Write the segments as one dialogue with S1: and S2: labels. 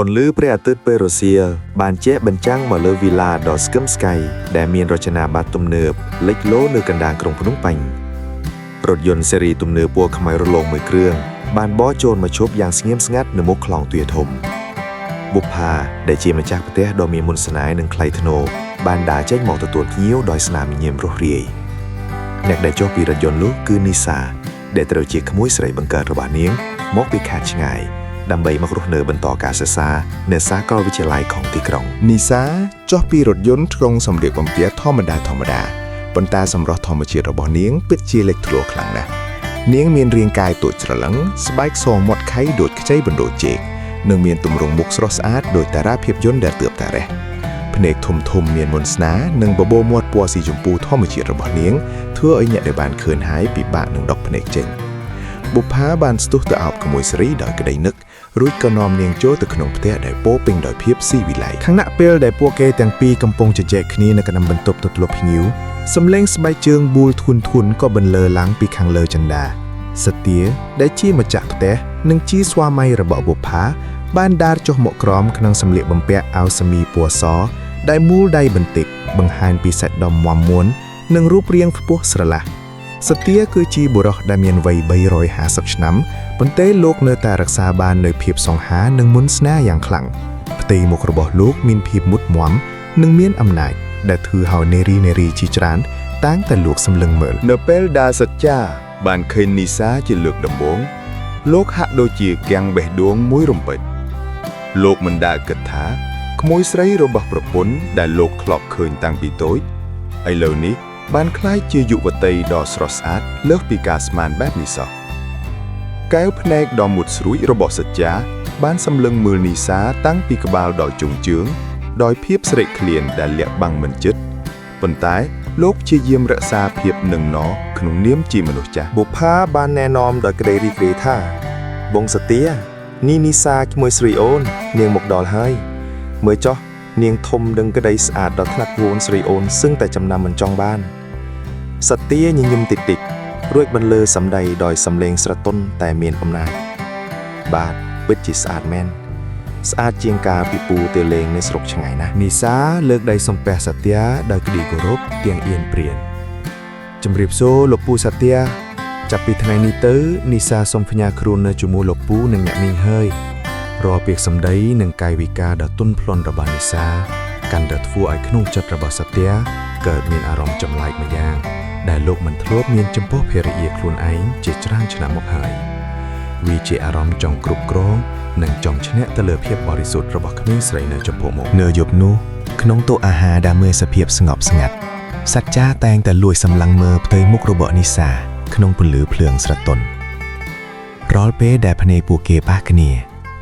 S1: ปนลื้อព្រះអាទិត្យពេលរសៀលបានជះបញ្ចាំងមកលើវីឡាដ៏ស្កឹមស្កៃដែលមានរចនាប័ទ្មទំនើបលេចលោនៅកណ្ដាលក្រុងភ្នំពេញរថយន្តស៊េរីទំនើបពណ៌ខ្មៅរលោងមួយគ្រឿងបានបោះចូលមកឈប់យ៉ាងស្ងៀមស្ងាត់នៅមុខខ្លោងទ្វារធំបុប្ផាដែលជាម្ចាស់ផ្ទះដ៏មានមន្តស្នេហ៍និងថ្លៃថ្នូរបានដើរចេញមកទទួលភ្ញៀវដោយស្នាមញញឹមរស់រាយអ្នកដែលចុះពីរថយន្តនោះគឺនីសាដែលត្រូវជាក្មួយស្រីបង្កើតរបស់នាងមកពីខេត្តឆ្ងាយដើម្បីមករស់នៅបន្តការសិក្សានៅសាកលវិទ្យាល័យของទីក្រុង
S2: នីសាចុះពីរថយន្តក្នុងសម្លៀកបំពាក់ធម្មតាប៉ុន្តែសម្រស់ធម្មជាតិរបស់នាងពិតជាលេចធ្លោខ្លាំងណាស់នាងមានរាងកាយទូចច្រឡឹងស្បែកសមាត់ខៃដូចខ្ចីបណ្ដូលជែកនិងមានទម្រង់មុខស្រស់ស្អាតដោយតារាភាពយន្តដែលទើបតែរះភ្នែកធំមានមន្តស្នេហ៍និងបបោមាត់ពណ៌ស៊ីជម្ពូធម្មជាតិរបស់នាងធ្វើឲ្យអ្នកដែលបានឃើញហើយពិបាកនឹងដកភ្នែកចេញបុប្ផាបានស្ទុះទៅអោបក្មួយស្រីដោយក្តីនឹករួចក៏នាំនាងចូលទៅក្នុងផ្ទះដែលពោពេញដោយភាពស៊ីវិល័យខណៈពេលដែលពួកគេទាំងពីរកំពុងជជែកគ្នានៅក្នុងបន្ទប់ទទួលភ្ញៀវសំឡេងស្បែកជើងប៊ូលធួនក៏បន្លឺឡើងពីខាងលើចន្ទាសទាដែលជាម្ចាស់ផ្ទះនិងជាស្វាមីរបស់បុប្ផាបានដើរចុះមកក្រោមក្នុងសម្លៀកបំពាក់អាវសាមីពណ៌សដែលមូលដៃបន្តិចបង្ហាញពីសាច់ដុំមាំមួននិងរូបរាងខ្ពស់ស្រឡះសទាគឺជាបុរសដែលមានវ័យ350ឆ្នាំប៉ុន្តែលោកនៅតែរក្សាបាននូវភាពសង្ហានិងមន្តស្នេហ៍យ៉ាងខ្លាំងផ្ទៃមុខរបស់លោកមានភាពមុតមាំនិងមានអំណាចដែលធ្វើឲ្យនារីជាច្រើនតាំងតែលោកសម្លឹងមើលនៅពេលដែលសច្ចាបានឃើញនីសាជាលើកដំបូងលោកហាក់ដូចជាគាំងបេះដូងមួយរំពេចលោកមិនដែលគិតថាក្មួយស្រីរបស់ប្រពន្ធដែលលោកធ្លាប់ឃើញតាំងពីតូចឥឡូវនេះបានក្លាយជាយុវតីដ៏ស្រស់ស្អាតលើសពីការស្មានបែបនេះសោះកែវភ្នែកដ៏មុតស្រួចរបស់សច្ចាបានសម្លឹងមើលនីសាតាំងពីក្បាលដល់ជង្គជើងដោយភាពស្រេកឃ្លានដែលលាក់បាំងមិនជិតប៉ុន្តែលោកព្យាយាមរក្សាភាពនឹងណក្នុងនាមជាមនុស្សចាស់បុប្ផាបានណែនាំដោយក្តីរីករាយថាបងសទានេះនីសាក្មួយស្រីអូននាងមកដល់ហើយមើលចុះនាងធំដឹងក្តីស្អាតដល់ថ្នាក់វូនស្រីអូនសឹងតែចំណាំមិនចង់បានសទាញញឹមតិចរួចបន្លឺសម្ដីដោយសម្លេងស្រទន់តែមានអំណាចបាទពិតជាស្អាតមែនស្អាតជាងការពីពូទៅលេងនៅស្រុកឆ្ងាយណាស់នីសាលើកដៃសំពះសទាដោយក្តីគោរពទាំងអៀនព្រានជំរាបសួរលោកពូសទាចាប់ពីថ្ងៃនេះទៅនីសាសូមផ្ញើខ្លួននៅជាមួយលោកពូនិងអ្នកនាងហើយរាល់ពាក្យសម្ដីនិងកាយវិការដ៏ទន់ភ្លន់របស់នីសាកាន់តែធ្វើឲ្យក្នុងចិត្តរបស់សទាកើតមានអារម្មណ៍ចម្លែកម្យ៉ាងដែលលោកមិនធ្លាប់មានចំពោះភរិយាខ្លួនឯងជាច្រើនឆ្នាំមកហើយវាជាអារម្មណ៍ចង់គ្រប់គ្រងនិងចង់ឈ្នះទៅលើភាពបរិសុទ្ធរបស់ក្មេងស្រីនៅចំពោះមុខនៅយប់នោះក្នុងតុអាហារដែលមើលសភាពស្ងប់ស្ងាត់សច្ចាតែងតែលួចសម្លឹងមើលផ្ទៃមុខរបស់នីសាក្នុងពន្លឺភ្លើងស្រទន់រាល់ពេលដែលភ្នែកពួកគេប៉ះគ្នា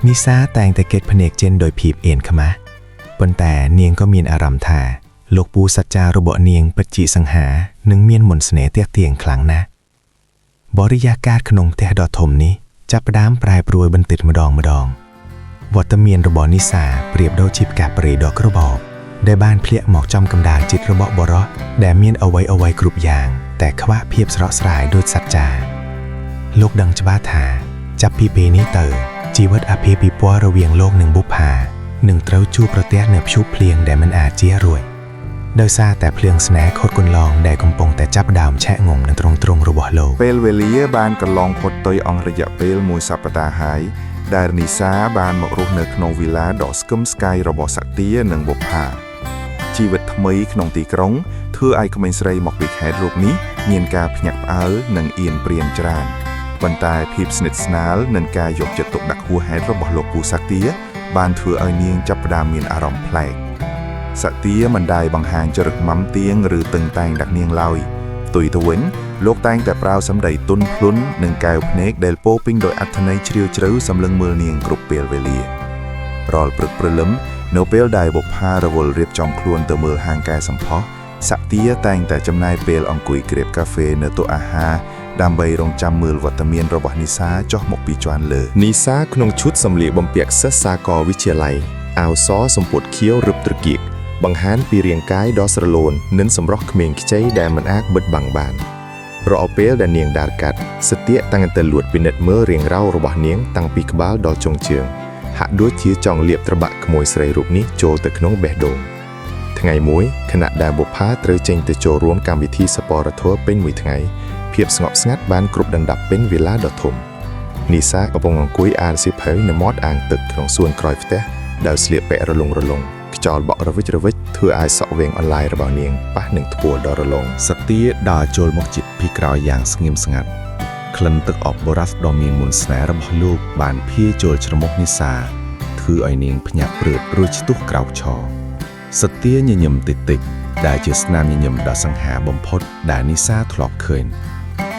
S2: នីសាតែងតែកេតភ្នែកចេញដោយភាពអៀនខ្មាស់ប៉ុន្តែនាងក៏មានអារម្មណ៍ថាលោកពូសច្ចារបស់នាងពិតជាសង្ហានិងមានមន្តស្នេហ៍ទាក់ទាញខ្លាំងណាស់បរិយាកាសក្នុងផ្ទះដ៏ធំនេះចាប់ផ្ដើមប្រែប្រួលបន្តិចម្ដងវត្តមានរបស់នីសាប្រៀបដូចជាផ្កាព្រៃដ៏ក្របោបដែលបានភ្លាក់មកចំកណ្ដាលចិត្តរបស់បុរសដែលមានអ្វីគ្រប់យ៉ាងតែខ្វះភាពស្រស់ស្រាយដូចសច្ចាលោកដឹងច្បាស់ថាចាប់ពីពេលនេះទៅជីវិតអភិភិពណ៌រវាងលោកនិងបុប្ផានឹងត្រូវជួបប្រទះនូវព្យុះភ្លៀងដែលមិនអាចជៀសរួចដោយសារតែភ្លើងស្នេហ៍ខុតគន្លងដែលកំពុងតែចាប់ដើមឆេះងំនៅទ្រង់របស់លោកពេលវេលាបានកន្លងផុតទៅអស់រយៈពេលមួយសប្តាហ៍ហើយដែលនីសាបានមករស់នៅក្នុងវីឡាដ៏ស្កឹមស្កៃរបស់សទានិងបុប្ផាជីវិតថ្មីក្នុងទីក្រុងធ្វើឲ្យក្មេងស្រីមកពីខេត្តរូបនេះមានការភ្ញាក់ផ្អើលនិងអៀនព្រានច្រើនប៉ុន្តែភាពស្និទ្ធស្នាលនិងការយកចិត្តទុកដាក់ហួសហេតុរបស់លោកពូសទាបានធ្វើឲ្យនាងចាប់ផ្ដើមមានអារម្មណ៍ប្លែកសទាមិនដែលបង្ហាញចរិតម៉ាំទៀងឬតឹងតែងដាក់នាងឡើយផ្ទុយទៅវិញលោកតែងតែប្រើសម្ដីទន់ភ្លន់និងកែវភ្នែកដែលពោពេញដោយអត្ថន័យជ្រាលជ្រៅសម្លឹងមើលនាងគ្រប់ពេលវេលារាល់ព្រឹកព្រលឹមនៅពេលដែលបុប្ផារវល់រៀបចំខ្លួនទៅមើលហាងកែសម្ផស្សសទាតែងតែចំណាយពេលអង្គុយក្រៀបកាហ្វេនៅតុអាហារដើម្បីរងចាំមើលវត្តមានរបស់នីសាចុះមកពីជាន់លើនីសាក្នុងឈុតសម្លៀកបំពាក់សិស្សសាកលវិទ្យាល័យអាវសសំពត់ខៀវរឹបត្រកៀកបង្ហាញពីរាងកាយដ៏ស្រឡូននិងសម្រស់ក្មេងខ្ចីដែលមិនអាចបិទបាំងបានរាល់ពេលដែលនាងដើរកាត់សទាតាំងតែលួចពិនិត្យមើលរាងរៅរបស់នាងតាំងពីក្បាលដល់ចុងជើង ហាក់ដូចជាចង់លាបត្របាក់ក្មួយស្រីរូបនេះចូលទៅក្នុងបេះដូងថ្ងៃមួយខណៈដែលបុប្ផាត្រូវចេញទៅចូលរួមកម្មវិធីសប្បុរសធម៌ពេញមួយថ្ងៃភាពស្ងប់ស្ងាត់បានគ្រប់ដណ្ដប់ពេញវិឡាដ៏ធំនីសាកំពុងអង្គុយអានសៀវភៅនៅមាត់អាងទឹកក្នុងសួនក្រោយផ្ទះដោយស្លៀកពាក់រលុងខ្យល់បក់រវិចធ្វើឲ្យសក់វែងអន្លាយរបស់នាងប៉ះនឹងថ្ពួរដ៏រលងសត្យាដើរចូលមកជិតពីក្រោយយ៉ាងស្ងៀមស្ងាត់ក្លិនទឹកអបបរ៉ាស់ដ៏មានមន្តស្នេហ៍របស់លោកបានភាយចូលច្រមុះនីសាធ្វើឲ្យនាងភ្ញាក់ព្រឺតរួចស្ទុះក្រោកឈរសត្យាញញឹមតិចដែលជាស្នាមញញឹមដ៏សង្ហាបំផុតដែលនីសាធ្លាប់ឃើញ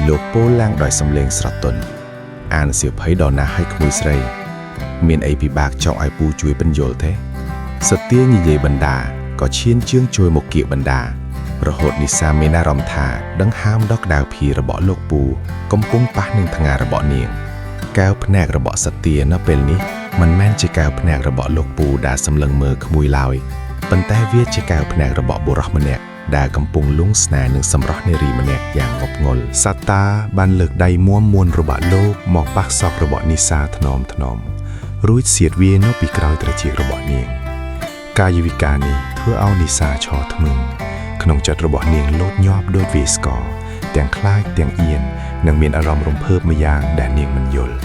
S2: លោកពោលឡើងដោយសំឡេងស្រទន់អានសៀវភៅដល់ណាស់ឲ្យក្មួយស្រីមានអីពិបាកចង់ឲ្យពូជួយបញ្យល់ទេសត្យានិយាយបណ្ដាក៏ឈានជើងជួយមកគៀកបណ្ដារហូតនីសាមានអារម្មណ៍ថាដង្ហើមដ៏ក្តៅភីរបស់លោកពូកំពុងប៉ះនឹងថ្ងារបស់នាងកែវភ្នែករបស់សត្យានៅពេលនេះមិនមែនជាកែវភ្នែករបស់លោកពូដែលសម្លឹងមើលក្មួយឡើយប៉ុន្តែវាជាកែវភ្នែករបស់បុរសម្នាក់ដែលកំពុងលង់ស្នេហ៍នឹងសម្រស់នារីម្នាក់យ៉ាងងប់ងល់សត្តាបានលើកដៃមួនរបស់លោកមកប៉ះសក់របស់នីសាថ្នមរួចសៀតវានៅពីក្រោយត្រចៀករបស់នាងកាយវិការនេះធ្វើឲ្យនីសាឈរថ្មឹងក្នុងចិត្តរបស់នាងលោតញាប់ដូចវាស្កទាំងខ្លាចទាំងអៀននិងមានអារម្មណ៍រំភើបម្យ៉ាងដែលនាងមិនយល់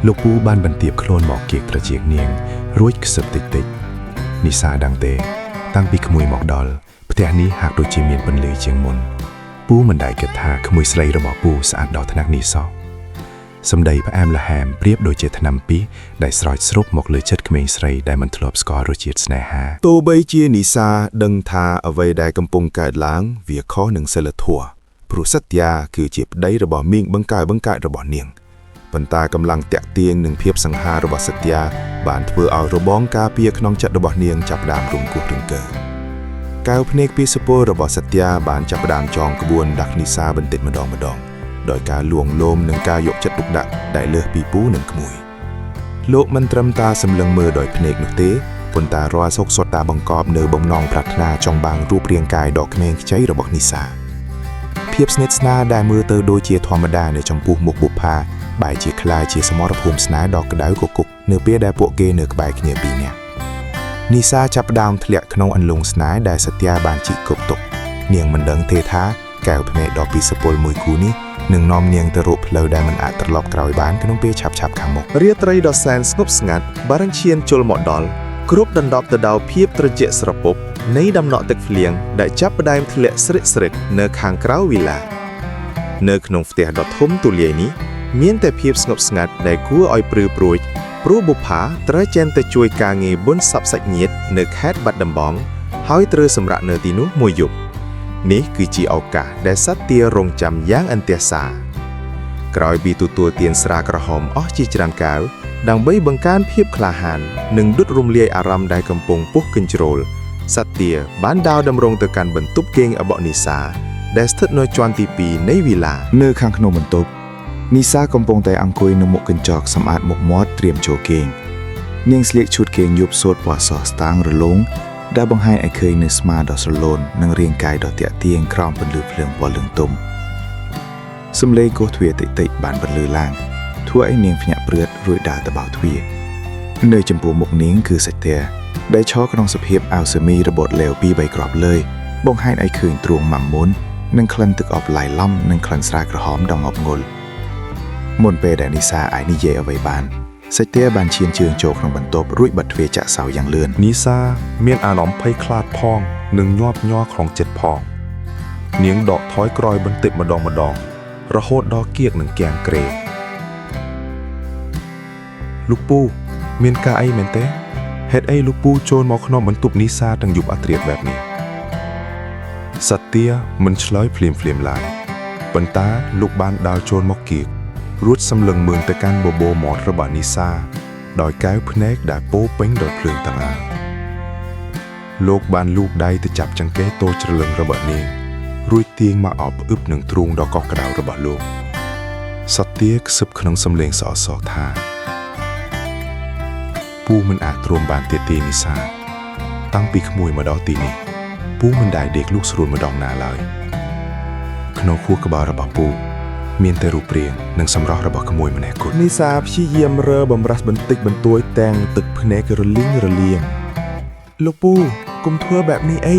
S2: លោកពូបានបន្ទាបខ្លួនមកគៀកត្រចៀកនាងរួចខ្សឹបតិចនីសាដឹងទេតាំងពីក្មួយមកដល់ផ្ទះនេះហាក់ដូចជាមានពន្លឺជាងមុនពូមិនដែលគិតថាក្មួយស្រីរបស់ពូស្អាតដល់ថ្នាក់នេះសោះសម្ដីផ្អែមល្ហែមប្រៀបដូចជាថ្នាំពីរដែលស្រោចស្រូបមកលើចិត្តក្មេងស្រីដែលមិនធ្លាប់ស្គាល់រសជាតិស្នេហាទោះបីជានីសាដឹងថាអ្វីដែលកំពុងកើតឡើងវាខុសនឹងសីលធម៌ព្រោះសត្យាគឺជាប្តីរបស់មីងបង្កើតរបស់នាងប៉ុន្តែកម្លាំងតាក់ទាញនិងភាពសង្ហារបស់សត្យាបានធ្វើឲ្យរបងការពារក្នុងចិត្តរបស់នាងចាប់ផ្ដើមរំគោះរង្គើកែវភ្នែកពីសុពលរបស់សត្យាបានចាប់ផ្ដើមចងក្បួនដាក់នីសាបន្តិចម្ដងដោយការលួងលោមនិងការយកចិត្តទុកដាក់ដែលលើសពីពូនិងក្មួយលោកមិនត្រឹមតែសម្លឹងមើលដោយភ្នែកនោះទេប៉ុន្តែរាល់សុខសុទ្ធតែបង្កប់នៅបំណងប្រាថ្នាចង់បាំងរូបរាងកាយដ៏ក្មេងខ្ចីរបស់នីសាភាពស្និទ្ធស្នាលដែលមើលទៅដូចជាធម្មតានៅចំពោះមុខបុប្ផាបែរជាក្លាយជាសមរភូមិស្នេហ៍ដ៏ក្តៅគគុកនៅពេលដែលពួកគេនៅក្បែរគ្នាពីរនាក់នីសាចាប់ផ្ដើមធ្លាក់ក្នុងអន្លង់ស្នេហ៍ដែលសត្យាបានជីកគប់ទុកនាងមិនដឹងទេថាកែវភ្នែកដ៏ពីសុពលមួយគូនេះនឹងនាំនាងទៅរកផ្លូវដែលមិនអាចត្រឡប់ក្រោយបានក្នុងពេលឆាប់ខាងមុខរាត្រីដ៏សែនស្ងប់ស្ងាត់បានឈានជលមកដល់គ្រប់ដណ្ដប់ទៅដោយភាពត្រជាក់ស្រពប់នៃដំណក់ទឹកភ្លៀងដែលចាប់ផ្ដើមធ្លាក់ស្រិកនៅខាងក្រៅវិឡានៅក្នុងផ្ទះដ៏ធំទូលាយនេះមានតែភាពស្ងប់ស្ងាត់ដែលគួរឲ្យព្រឺព្រួចព្រោះបុប្ផាត្រូវចេញទៅជួយការងារបុណ្យសពសាច់ញាតិនៅខេត្តបាត់ដំបងហើយត្រូវសម្រាកនៅទីនោះមួយយប់នេះគឺជាឱកាសដែលសត្យារងចាំយ៉ាងអន្ទះសាក្រោយពីទទួលទានស្រាក្រហមអស់ជាច្រើនកែវដើម្បីបង្កើនភាពក្លាហាននិងដុតរំលាយអារម្មណ៍ដែលកំពុងពុះកញ្ជ្រោលសត្យាបានដើរតម្រង់ទៅកាន់បន្ទប់គេងរបស់នីសាដែលស្ថិតនៅជាន់ទី2នៃវិឡានៅខាងក្នុងបន្ទប់នីសាកំពុងតែអង្គុយនៅមុខកញ្ចក់សម្អាតមុខមាត់ត្រៀមចូលគេងនាងស្លៀកឈុតគេងយប់សូត្រពណ៌សស្តាងរលោងដែលបង្ហាញឲ្យឃើញនូវស្មាដ៏ស្រលូននិងរាងកាយដ៏ទាក់ទាញក្រោមពន្លឺភ្លើងពណ៌លឿងទុំសំឡេងគោះទ្វារតិចបានបន្លឺឡើងធ្វើឲ្យនាងភ្ញាក់ព្រឺតរួចដើរទៅបើកទ្វារនៅចំពោះមុខនាងគឺសត្យាដែលឈរក្នុងសភាពអាវសេមីរបត់លេវ2-3គ្រាប់លើយបង្ហាញឲ្យឃើញទ្រូងម៉ាំមុននិងក្លិនទឹកអប់ឡៃឡំនិងក្លិនស្រាក្រហមដ៏ងប់ងល់មុនពេលដែលនីសាអាចនិយាយអ្វីបានសត្យាបានឈានជើងចូលក្នុងបន្ទប់រួចបិទទ្វារចាក់សោយ៉ាងលឿននីសាមានអារម្មណ៍ភ័យខ្លាចផងនិងញាប់ញ័រក្នុងចិត្តផងនាងដកថយក្រោយបន្តិចម្ដងរហូតដល់គៀកនឹងគាំងក្រេលោកពូមានការអីមែនទេហេតុអីលោកពូចូលមកក្នុងបន្ទប់នីសាទាំងយប់អាត្រាតបែបនេះសត្យាមិនឆ្លើយភ្លាមឡើយប៉ុន្តែលោកបានដើរចូលមកគៀករួចសម្លឹងមើលទៅកាន់បបោមាត់របស់នីសាដោយកែវភ្នែកដែលពោពេញដោយភ្លើងទាំងអាលោកបានលូកដៃទៅចាប់ចង្កេះតូចច្រឡឹងរបស់នាងរួចទាញមកអោបផ្អឹបនឹងទ្រូងដ៏កោះក្ដៅរបស់លោកសត្យាខ្សឹបក្នុងសំឡេងសអៗថាពូមិនអាចទ្រាំបានទៀតទេនីសាតាំងពីក្មួយមកដល់ទីនេះពូមិនដែលដេកលូកស្រួលម្ដងណាឡើយក្នុងខួរក្បាលរបស់ពូ មានតែរូបរាងនិងសម្រស់របស់ក្មួយម្នាក់គត់នីសាព្យាយាមរើបំរាស់បន្តិចបន្តួចទាំងទឹកភ្នែករលីងរលៀងលោកពូកុំធ្វើបែបនេះអី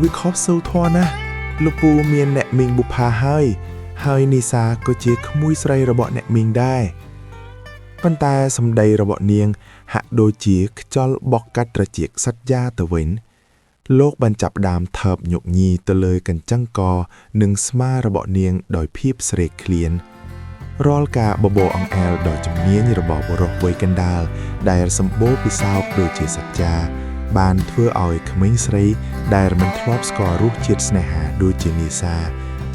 S2: វាខុសសីលធម៌ណាស់លោកពូមានអ្នកមីងបុប្ផាហើយនីសាក៏ជាក្មួយស្រីរបស់អ្នកមីងដែរប៉ុន្តែសម្ដីរបស់នាងហាក់ដូចជាខ្យល់បក់កាត់ត្រចៀកសត្យាទៅវិញលោកបានចាប់ដើមថើបញកញីទៅលើកញ្ចឹងកនិងស្មារបស់នាងដោយភាពស្រេកឃ្លានរាល់ការបបោអង្អែលដ៏ជំនាញរបស់បុរសវ័យកណ្ដាលដែលសម្បូរពិសោធន៍ដូចជាសត្យាបានធ្វើឲ្យក្មេងស្រីដែលមិនធ្លាប់ស្គាល់រសជាតិស្នេហាដូចជានីសា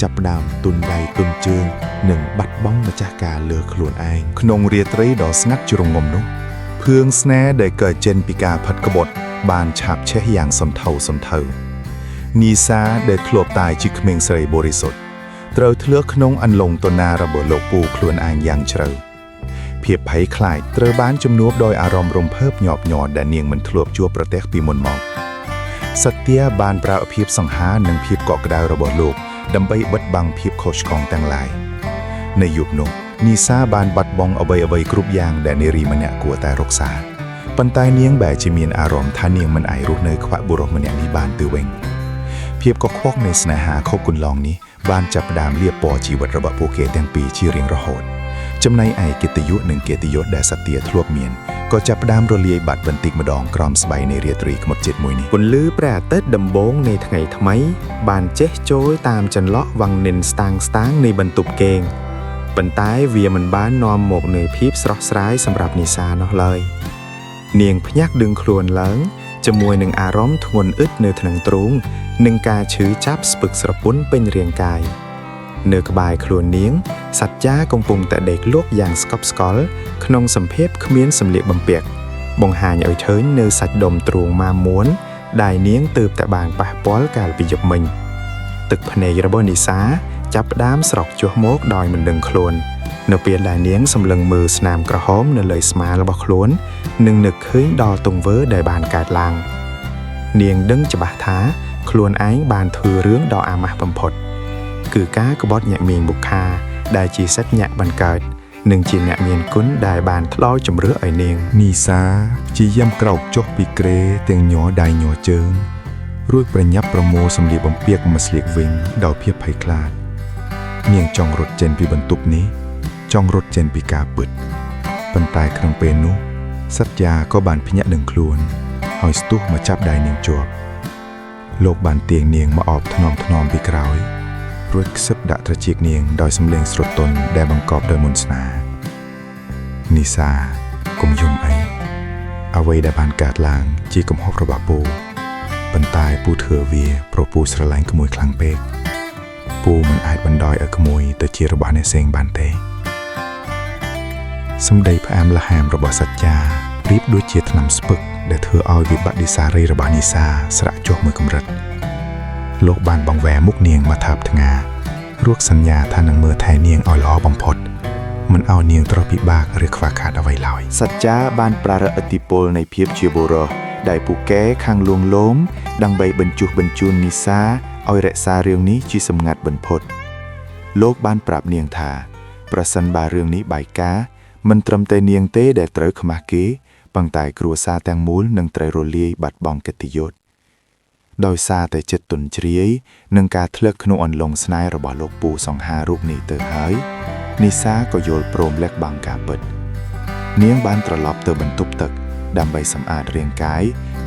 S2: ចាប់ដើមទុនដៃទុនជើងនិងបាត់បង់ម្ចាស់ការលើខ្លួនឯងក្នុងរាត្រីដ៏ស្ងាត់ជ្រងំនោះភឿងស្នេហ៍ដែលកើតចេញពីការផិតក្បត់បានឆាបឆេះយ៉ាងសន្ធៅនីសាដែលធ្លាប់តែជាក្មេងស្រីបរិសុទ្ធត្រូវធ្លាក់ក្នុងអន្លង់តណារបស់លោកពូខ្លួនឯងយ៉ាងជ្រៅភាពភ័យខ្លាចត្រូវបានជំនួបដោយអារម្មណ៍រំភើបញាប់ញ័រដែលនាងមិនធ្លាប់ជួបប្រទះពីមុនមកសត្យាបានប្រើភាពសង្ហានិងភាពកក់ក្ដៅរបស់លោកដើម្បីបិទបាំងភាពខុសឆ្គងទាំងឡាយនៅយុគនោះនីសាបានបាត់បង់អ្វីៗគ្រប់យ៉ាងដែលនារីម្នាក់គួរតែរក្សាប៉ុន្តែនាងបែរជាមានអារម្មណ៍ថានាងមិនអាចរស់នៅខ្វាក់បុរសម្នាក់នេះបានទៅវិញភាពកខ្វក់នៃស្នេហាខុសគន្លងនេះបានចាប់ផ្ដើមលាបពណ៌ជីវិតរបស់ពួកគេទាំងពីរជារៀងរហូតចំណែកឯកិត្តិយសនិងកិត្តិយសដែលសត្យាធ្លាប់មានក៏ចាប់ផ្ដើមរលាយបាត់បន្តិចម្ដងក្រោមស្បៃនៃរាត្រីខ្មុតជាតិមួយនេះ
S1: ពន្លឺព្រះអាទិត្យដំបូងនៃថ្ងៃថ្មីបានចេះចូលតាមចន្លោះវាំងនិនស្តាងនៃបន្ទប់គេងប៉ុន្តែវាមិនបាននាំមកនូវភាពស្រស់ស្រាយសម្រាប់នីសានោះឡើយនាងភ្ញាក់ដឹងខ្លួនឡើងជាមួយនឹងអារម្មណ៍ធ្ងន់អឹតនៅថ្នឹងទ្រូងនិងការឈឺចាប់ស្ពឹកស្រពន់ពេញរាងកាយនៅក្បែរខ្លួននាងសត្យាកំពុងតែដេកលក់យ៉ាងស្កប់ស្កល់ក្នុងសម្ភារគ្មានសម្លៀកបំពាក់បង្ហាញឲ្យឃើញនៅសាច់ដុំទ្រូងម៉ាមួនដែលនាងទើបតែបានប៉ះពាល់កាលពីយប់មិញទឹកភ្នែករបស់នីសាចាប់ផ្ដើមស្រក់ចុះមកដោយមិនដឹងខ្លួននៅពេលដែលនាងសម្លឹងមើលស្នាមក្រហមនៅលើស្មារបស់ខ្លួននិងនឹកឃើញដល់ទង្វើដែលបានកើតឡើងនាងដឹងច្បាស់ថាខ្លួនឯងបានធ្វើរឿងដ៏អាម៉ាស់បំផុតគឺការក្បត់ញាក់មីងបុក្ខាដែលជាសាច់ញាក់បង្កើតនិងជាអ្នកមានគុណដែលបានផ្ដល់ជំរឿឲ្យនាង
S2: នីសាព្យាយាមក្រោកចុះពីគ្រែទាំងញ័រដៃញ័រជើងរួចប្រញាប់ប្រមូលសម្លៀកបំពាក់មកស្លៀកវិញដោយភាពភ័យខ្លាចនាងចង់រត់ចេញពីបន្ទប់នេះចង់រត់ចេញពីការពិតប៉ុន្តែក្នុងពេលនោះសត្យាក៏បានភ្ញាក់ដឹងខ្លួនហើយស្ទុះមកចាប់ដៃនាងជាប់លោកបានទាញនាងមកអបថ្នមពីក្រោយរួចខ្សឹបដាក់ត្រចៀកនាងដោយសំឡេងស្រទន់ដែលបង្កប់ដោយមន្តស្នេហ៍នីសាកុំយំអីអ្វីដែលបានកើតឡើងជាកំហុសរបស់ពូប៉ុន្តែពូធ្វើវាព្រោះពូស្រឡាញ់ក្មួយខ្លាំងពេកពូមិនអាចបណ្ដោយឲ្យក្មួយទៅជារបស់អ្នកផ្សេងបានទេសម្ដីផ្អែមល្ហែមរបស់សត្យាប្រៀបដូចជាថ្នាំស្ពឹកដែលធ្វើឲ្យវិបត្តិឌីសារីរបស់នីសាស្រាក់ចុះមួយកម្រិតលោកបានបង្វែរមុខនាងមកថើបថ្ងារួចសន្យាថានឹងមើលថែនាងឲ្យល្អបំផុតមិនឲ្យនាងត្រូវពិបាកឬខ្វះខាតអ្វីឡើយសត្យាបានប្រារព្ធឥទ្ធិពលនៃភាពជាបុរសដែលពូកែខាងលួងលោមដើម្បីបញ្ជូននីសាឲ្យរក្សារឿងនេះជាសម្ងាត់បំផុតលោកបានប្រាប់នាងថាប្រសិនបើរឿងនេះបែកការមិនត្រឹមតែនាងទេដែលត្រូវខ្មាស់គេប៉ុន្តែគ្រួសារទាំងមូលនឹងត្រូវរលាយបាត់បង់កិត្តិយសដោយសារតែចិត្តទន់ជ្រាយនិងការធ្លាក់ក្នុងអន្លង់ស្នេហ៍របស់លោកពូសង្ហារូបនេះទៅហើយនីសាក៏យល់ព្រមលះបង់ការពិតនាងបានត្រឡប់ទៅបន្ទប់ទឹកដើម្បីសម្អាតរាងកាយ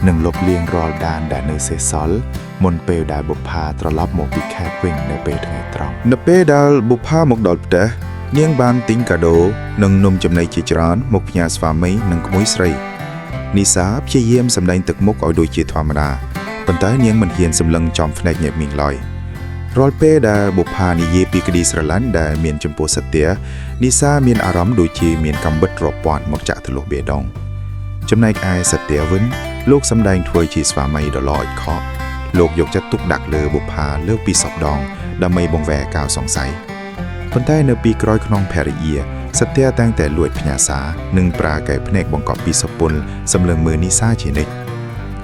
S2: និងលុបលាងរាល់ដានដែលនៅសេសសល់មុនពេលដែលបុប្ផាត្រឡប់មកពីខេត្តវិញនៅពេលថ្ងៃត្រង់នៅពេលដែលបុប្ផាមកដល់ផ្ទះនាងបានទិញកាដូនិងនំចំណីជាច្រើនមកផ្ញើស្វាមីនិងក្មួយស្រីនីសាព្យាយាមសម្ដែងទឹកមុខឲ្យដូចជាធម្មតាប៉ុន្តែនាងមិនហ៊ានសម្លឹងចំភ្នែកញាក់មីងឡើយរាល់ពេលដែលបុប្ផានិយាយពីក្តីស្រឡាញ់ដែលមានចំពោះសត្យានីសាមានអារម្មណ៍ដូចជាមានកាំបិតរាប់ពាន់មកចាក់ទលោះបេះដូងចំណែកឯសត្យាវិញលោកសម្ដែងធ្វើជាស្វាមីដ៏ល្អឥតខកលោកយកចិត្តទុកដាក់លើបុប្ផាលើសពី10ដងដើម្បីបង្វែរការសង្ស័យប៉ុន្តែនៅពីក្រោយខ្នងភរិយាសត្យាតែងតែលួចផ្ញើសារនិងប្រើកែភ្នែកបង្កប់ពីសុពលសម្លឹងមើលនីសាជានិច្ច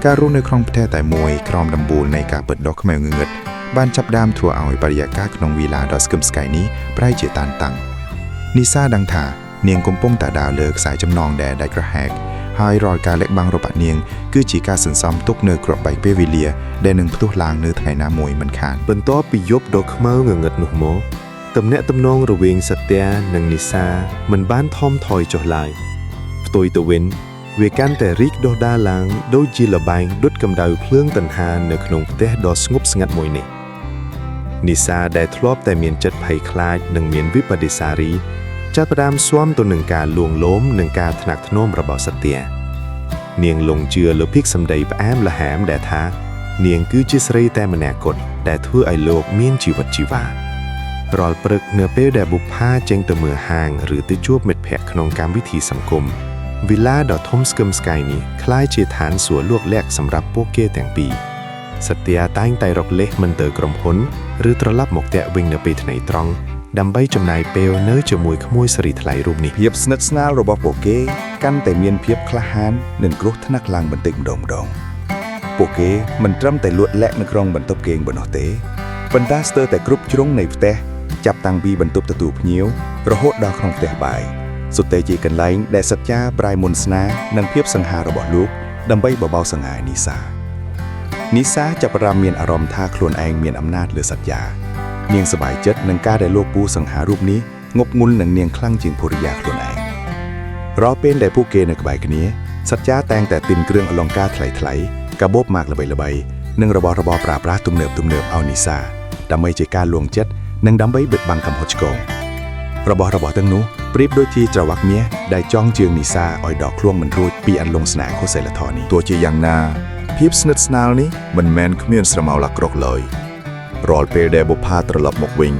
S2: ការរស់នៅក្នុងផ្ទះតែមួយក្រោមដំបូលនៃការពិតដ៏ខ្មៅងងឹត បានចាប់ដើមធ្វើឲ្យបរិយាកាសក្នុងវីឡាដ៏ស្កឹមស្កៃនេះប្រែជាតានតឹងនីសាដឹងថានាងកំពុងតែដើរលើខ្សែចំណងដែលដាច់រហែកហើយរាល់ការលាក់បាំងរបស់នាងគឺជាការសន្សំទុកនៅក្របបែកពេលវេលាដែលនឹងផ្ទុះឡើងនៅថ្ងៃណាមួយមិនខាន
S1: បន្ទាប់ពីយប់ដ៏ខ្មៅងងឹតនោះមកទំនាក់ទំនងរវាងសត្យានិងនីសាមិនបានថមថយចុះឡើយផ្ទុយទៅវិញវាកាន់តែរីកដុះដាលឡើងដូចជាលបែងដុតកម្ដៅភ្លើងតណ្ហានៅក្នុងផ្ទះដ៏ស្ងប់ស្ងាត់មួយនេះនីសាដែលធ្លាប់តែមានចិត្តភ័យខ្លាចនិងមានវិបដិសារីចាប់ផ្ដើមស្វាមទៅនឹងការលួងលោមនិងការថ្នាក់ថ្នមរបស់សត្យានាងលងជឿលើភិក្ខសម្ដីផ្អែមល្ហែមដែលថានាងគឺជាស្រីតែម្នាក់គត់ដែលធ្វើឲ្យលោកមានជីវិតជីវ៉ារាល់ព្រឹកនៅពេលដែលបុប្ផាចេញទៅមើលហាងឬទៅជួបមិត្តភ័ក្តិក្នុងកម្មវិធីសង្គមវីឡាដ៏ធំស្កឹមស្កៃនេះคล้ายជាឋានសួគ៌លួកលាក់សម្រាប់ពួកគេទាំងពីរសត្យាតែងតែរកលេសមិនទៅក្រុមហ៊ុនឬត្រឡប់មកតាក់វិញនៅពេលថ្ងៃត្រង់ដើម្បីចំណាយពេលនៅជាមួយក្មួយស្រីថ្លៃរូបនេះ
S2: ភាពស្និទ្ធស្នាលរបស់ពួកគេកាន់តែមានភាពក្លាហាននិងគ្រោះថ្នាក់ឡើងបន្តិចម្ដងពួកគេមិនត្រឹមតែលួចលាក់នៅក្នុងបន្ទប់គេងប៉ុណ្ណោះទេប៉ុន្តែស្ទើរតែគ្រប់ជ្រុងនៃផ្ទះចាប់តាំងពីបន្ទប់ទទួលភ្ញៀវរហូតដល់ក្នុងផ្ទះបាយសុទ្ធតែជាកន្លែងដែលសត្យាប្រាយមុនស្នេហ៍និងភាពសង្ហារបស់លោកដើម្បីបបោសង្ហានីសាចាប់ផ្ដើមមានអារម្មណ៍ថាខ្លួនឯងមានអំណាចលើសត្យានាងសប្បាយចិត្តនឹងការដែលលោកពូសង្ហារូបនេះងប់ងុលនឹងនាងខ្លាំងជាងភរិយាខ្លួនឯងរាល់ពេលដែលពួកគេនៅក្បែរគ្នាសត្យាតែងតែទិញគ្រឿងអលង្ការថ្លៃៗកាបូបម៉ាកល្បីៗនិងរបស់របរប្រើប្រាស់ទំនើបឲ្យនីសាដើម្បីជាការលួងចិត្តនិងដើម្បីបិទបាំងកំហុសឆ្គងរបស់ទាំងនោះប្រៀបដូចជាច្រវាក់មាសដែលចងជើងនីសាឲ្យដកខ្លួនមិនរួចពីអន្លង់ស្នេហ៍ខុសសីលធម៌នេះទោះជាយ៉ាងណាភាពស្និទ្ធស្នាលនេះមិនមែនគ្មានស្រមោលអាក្រក់ឡើយរាល់ពេលដែលបុប្ផាត្រឡប់មកវិញ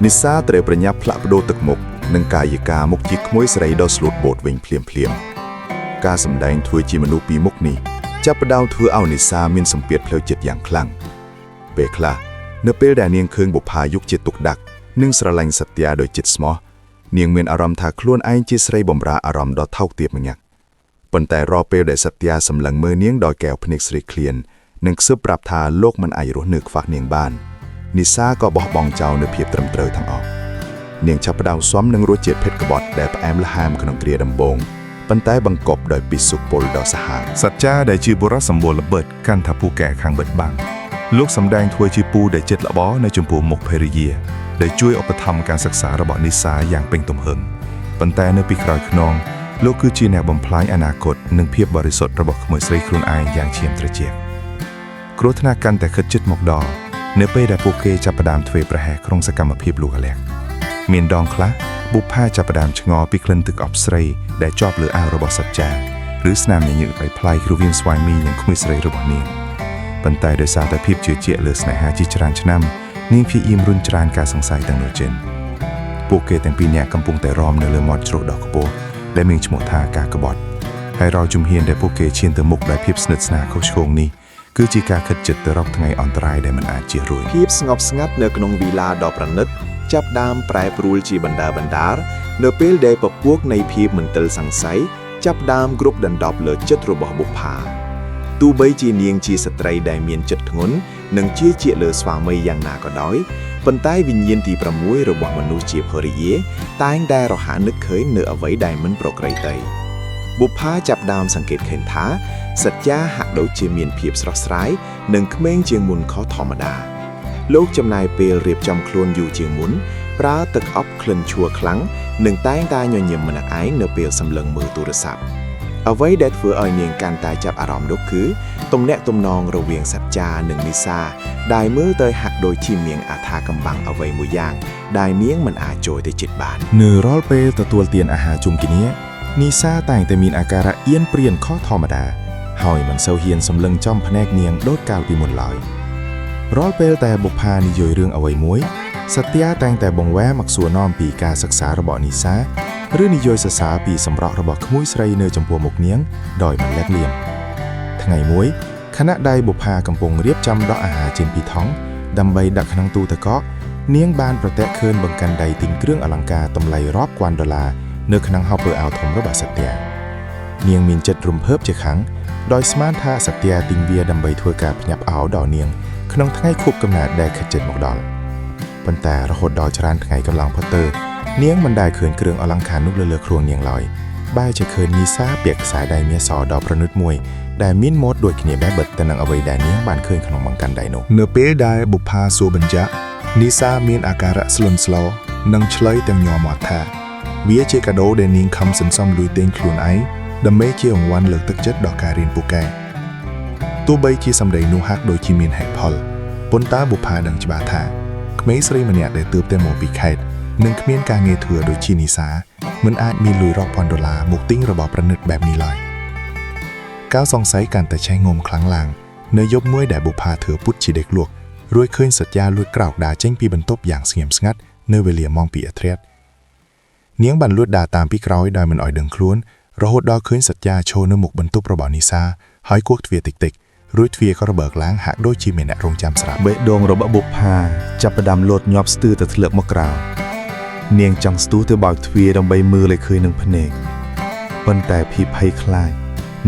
S2: នីសាត្រូវប្រញាប់ផ្លាក់ប្ដូរទឹកមុខនិងកាយវិការមុខជាក្មួយស្រីដ៏ស្លូតបូតវិញភ្លាមការសម្ដែងធ្វើជាមនុស្សពីរមុខនេះចាប់ផ្ដើមធ្វើឲ្យនីសាមានសម្ពាធផ្លូវចិត្តយ៉ាងខ្លាំងពេលខ្លះនៅពេលដែលនាងឃើញបុប្ផាយកចិត្តទុកដាក់និងស្រឡាញ់សត្យាដោយចិត្តស្មោះនាងមានអារម្មណ៍ថាខ្លួនឯងជាស្រីបម្រើអារម្មណ៍ដ៏ថោកទាបម្នាក់ប៉ុន្តែរាល់ពេលដែលសត្យាសម្លឹងមើលនាងដោយកែវភ្នែកស្រីឃ្លាននិងខ្សឹបប្រាប់ថាលោកមិនអាចរស់នៅខ្វះនាងបាននីសាក៏បោះបង់ចោលនូវភាពត្រឹមត្រូវទាំងអស់នាងចាប់ផ្ដើមស៊ាំនឹងរសជាតិភេទក្បត់ដែលផ្អែមល្ហែមក្នុងគ្រាដំបូងប៉ុន្តែបង្កប់ដោយពីសុខពលដ៏សាហាវសត្យាដែលជាបុរសសម្បូរល្បិតកាន់ថាពូកែខាងបិទបាំងលោកសម្ដែងធ្វើជាពូដែលចិត្តល្អនៅចំពោះមុខភរិយាដែលជួយឧបត្ថម្ភការសិក្សារបស់នីសាយ៉ាងពេញទំហឹងប៉ុន្តែនៅពីក្រោយខ្នងលោកគឺជាអ្នកបំផ្លាញអនាគតនិងភាពបរិសុទ្ធរបស់ក្មួយស្រីខ្លួនឯងយ៉ាងឈាមត្រជាក់គ្រោះថ្នាក់កាន់តែខិតជិតមកដល់នៅពេលដែលពួកគេចាប់ផ្ដើមធ្វើប្រហែសក្នុងសកម្មភាពលួចលាក់មានដងខ្លះបុប្ផាចាប់ផ្ដើមឆ្ងល់ពីក្លិនទឹកអប់ស្រីដែលជាប់លើអាវរបស់សត្យាឬស្នាមញញើសប្លែកៗរវាងស្វាមីនិងក្មួយស្រីរបស់នាងប៉ុន្តែដោយសារតែភាពជឿជាក់លើស្នេហាជាច្រើនឆ្នាំនាងព្យាយាមរុញច្រានការសង្ស័យទាំងនោះចេញពួកគេទាំងពីរនាក់កំពុងតែរំនៅលើមាត់ជ្រោះដ៏ខ្ពស់ដែលមានឈ្មោះថាការក្បត់ហើយរាល់ជំហានដែលពួកគេឈានទៅមុខដោយភាពស្និទ្ធស្នាលខុសឆ្គងនេះគឺជាការខិតជិតទៅរកថ្ងៃអន្តរាយដែលមិនអាចជៀសរួចភាពស្ងប់ស្ងាត់នៅក្នុងវីឡាដ៏ប្រណិតចាប់ដើមប្រែប្រួលជាបណ្ដានៅពេលដែលពពួកនៃភាពមន្ទិលសង្ស័យចាប់ដើមគ្រប់ដណ្ដប់លើចិត្តរបស់បុប្ផាទោះបីជានាងជាស្ត្រីដែលមានចិត្តធ្ងន់និងជឿជាក់លើស្វាមីយ៉ាងណាក៏ដោយប៉ុន្តែវិញ្ញាណទី6របស់មនុស្សជាភរិយាតែងតែរហ័សនឹកឃើញនៅអ្វីដែលមិនប្រក្រតីបុប្ផាចាប់ដើមសង្កេតឃើញថាសត្យាហាក់ដូចជាមានភាពស្រស់ស្រាយនិងក្មេងជាងមុនខុសធម្មតាលោកចំណាយពេលរៀបចំខ្លួនយូរជាងមុនប្រើទឹកអប់ក្លិនឈ្ងុយខ្លាំងនិងតែងតែញញឹមម្នាក់ឯងនៅពេលសម្លឹងមើលទូរស័ព្ទអ្វីដែលធ្វើឲ្យនាងកាន់តែចាប់អារម្មណ៍នោះគឺទំនាក់ទំនងរវាងសត្យានិងនីសាដែលមើលទៅហាក់ដូចជាមានអថាកំបាំងអ្វីមួយយ៉ាងដែលនាងមិនអាចចូលទៅជិតបាននៅរាល់ពេលទទួលទានអាហារជុំគ្នានីសាតែងតែមានអាការៈអៀនព្រានខុសធម្មតាហើយមិនសូវហ៊ានសម្លឹងចំភ្នែកនាងដូចកាលពីមុនឡើយរាល់ពេលតែបុប្ផានិយាយរឿងអ្វីមួយសត្យាតែងតែបង្វែរមកសួរនាំពីការសិក្សារបស់នីសាឬនិយាយសរសើរពីសម្រស់របស់ក្មួយស្រីនៅចំពោះមុខនាងដោយមិនលែកលៀមថ្ងៃមួយខណៈដែលបុប្ផាកំពុងរៀបចំដកអាហារចេញពីថង់ដើម្បីដាក់ក្នុងទូទឹកកកនាងបានប្រទះឃើញបង្កាន់ដៃទិញគ្រឿងអលង្ការតម្លៃរាប់ពាន់ដុល្លារនៅក្នុងហោប៉ឺអាវធំរបស់សត្យានាងមានចិត្តរំភើបជាខ្លាំងដោយស្មានថាសត្យាទិញវាដើម្បីធ្វើការភ្ញាក់ផ្អើលដល់នាង ក្នុងថ្ងៃខួបកំណើតដែលខិតជិតមកដល់ប៉ុន្តែរហូតដល់ច្រើនថ្ងៃកន្លងផុតទៅនាងមិនដែលឃើញគ្រឿងអលង្ការនោះលើខ្លួននាងឡើយបែរជាឃើញនីសាពាក់ខ្សែដៃមាសសដ៏ប្រណិតមួយដែលមានម៉ូដដូចគ្នាបែបបិទទៅនឹងអ្វីដែលនាងបានឃើញក្នុងបង្កាន់ដៃនោះនៅពេលដែលបុប្ផាសួរបញ្ជាក់នីសាមានអាការៈស្លន់ស្លោនិងឆ្លើយទាំងញ័រមាត់ថាវាជាកាដូដែលនាងខំសន្សំលុយទិញខ្លួនឯងដើម្បីជារង្វាន់លើកទឹកចិត្តដល់ការរៀនពូកែទោះបីជាសម្ដីនោះហាក់ដូចជាមានហេតុផលប៉ុន្តែបុប្ផាដឹងច្បាស់ថាក្មេងស្រីម្នាក់ដែលទើបតែមកពីខេត្តនិងគ្មានការងារធ្វើដូចជានីសាមិនអាចមានលុយរាប់ពាន់ដុល្លារមកទិញរបស់ប្រណិតបែបនេះឡើយការសង្ស័យកាន់តែឆេះងំខ្លាំងឡើងនៅយប់មួយដែលបុប្ផាធ្វើពុតជាដេកលក់រួចឃើញសត្យាលួចក្រោកដើរចេញពីបន្ទប់យ៉ាងស្ងៀមស្ងាត់នៅវេលាម៉ោង 2 អធ្រាត្រនាងបានលួចដើរតាមពីក្រោយដោយមិនឲ្យដឹងខ្លួនរហូតដល់ឃើញសត្យាឈរនៅមុខបន្ទប់របស់នីសាហើយគោះទ្វារតិចៗរួចទ្វារក៏របើកឡើងហាក់ដូចជាមានអ្នករងចាំស្រាប់បេះដូងរបស់បុប្ផាចាប់ផ្ដើមលោតញាប់ស្ទើរទៅធ្លាក់មកក្រៅនាងចង់ស្ទុះទៅបើកទ្វារដើម្បីមើលឲ្យឃើញនឹងភ្នែកប៉ុន្តែភាពភ័យខ្លាច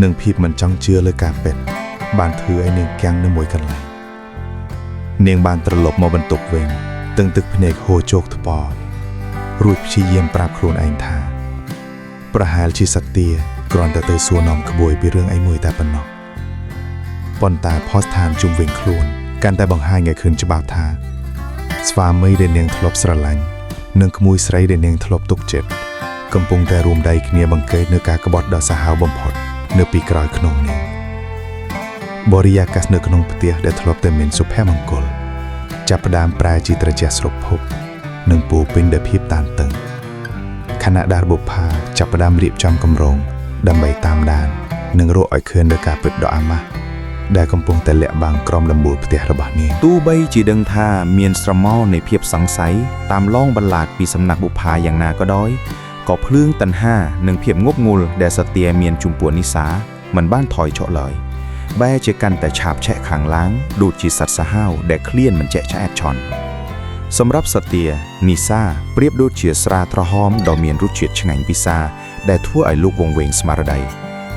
S2: និងភាពមិនចង់ជឿលើការពិតបានធ្វើឲ្យនាងគាំងនៅមួយកន្លែងនាងបានត្រឡប់មកបន្ទប់វិញទឹកភ្នែកហូរជោកថ្ពាល់រួចព្យាយាមប្រាប់ខ្លួនឯងថាប្រហែលជាសត្យាគ្រាន់តែទៅសួរនាំក្បួយពីរឿងអីមួយតែប៉ុណ្ណោះប៉ុន្តែភស្តុតាងជុំវិញខ្លួនកាន់តែបង្ហាញឲ្យឃើញច្បាស់ថាស្វាមីដែលនាងធ្លាប់ស្រឡាញ់និងក្មួយស្រីដែលនាងធ្លាប់ទុកចិត្តកំពុងតែរួមដៃគ្នាបង្កើតនៅការក្បត់ដ៏សាហាវបំផុតនៅពីក្រោយខ្នងនាងបរិយាកាសនៅក្នុងផ្ទះដែលធ្លាប់តែមានសុភមង្គលចាប់ផ្ដើមប្រែជាត្រជាក់ស្រពភពនិងពោពេញដោយភាពតានតឹងខណៈដែលបុប្ផាចាប់ផ្ដើមរៀបចំគម្រោងដើម្បីតាមដាននិងរកឲ្យឃើញនូវការពិតដ៏អាម៉ាស់ដែលកំពុងតែលាក់បាំងក្រោមដំបូលផ្ទះរបស់នាង
S3: ទោះបីជាដឹងថាមានស្រមោលនៃភាពសង្ស័យតាមឡងបន្លាចពីសំណាក់បុប្ផាយ៉ាងណាក៏ដោយក៏ភ្លើងតណ្ហានិងភាពងប់ងុលដែលសត្យាមានចំពោះនីសាមិនបានថយចុះឡើយបែរជាកាន់តែឆាបឆេះខាងឡើងដូចជាសត្វសាហាវដែលឃ្លានមិនចេះឆ្អែតឆន់សម្រាប់សត្យានីសាប្រៀបដូចជាស្រាត្រហមដ៏មានរសជាតិឆ្ងាញ់ពិសាដែលធ្វើឲ្យលោកវង្វេងស្មារតី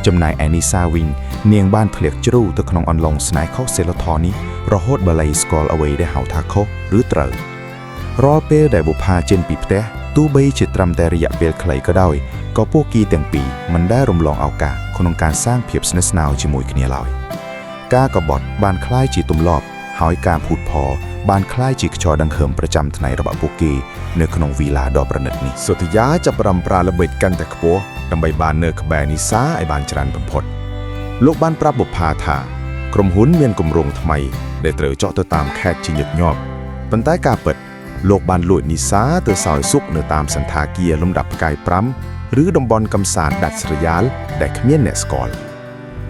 S3: ចំណែកឯនីសាវិញនាងបានធ្លាក់ជ្រៅទៅក្នុងអន្លង់ស្នេហ៍ខុសសីលធម៌នេះរហូតបល័យស្គាល់អ្វីដែលហៅថាខុសឬត្រូវរាល់ពេលដែលបុប្ផាចេញពីផ្ទះទោះបីជាត្រឹមតែរយៈពេលខ្លីក៏ដោយក៏ពួកគីទាំងពីរមិនដែលរំលងឱកាសក្នុងការសាងភាពស្និទ្ធស្នាលជាមួយគ្នាឡើយការក្បត់បានคล้ายជាទម្លាប់ហើយការភូតផរបានคล้ายជាខ្យល់ដង្ហើមប្រចាំថ្ងៃរបស់ពួកគេនៅក្នុងវីឡាដ៏ប្រណិតនេះ
S1: សុទ្ធយាចាប់ផ្ដើមប្រើល្បិចកាន់តែខ្ពស់ដើម្បីបាននៅក្បែរនីសាឲ្យបានច្រើនបំផុតលោកបានប្រាប់បុប្ផាថាក្រុមហ៊ុនមានគម្រោងថ្មីដែលត្រូវចុះទៅតាមខេត្តជាញឹកញាប់ប៉ុន្តែការពិតលោកបានលួចនីសាទៅសោយសុខនៅតាមសន្តាគារលំដាប់ផ្កាយ5ឬតំបន់កំសាន្តដាច់ស្រយាលដែលគ្មានអ្នកស្គាល់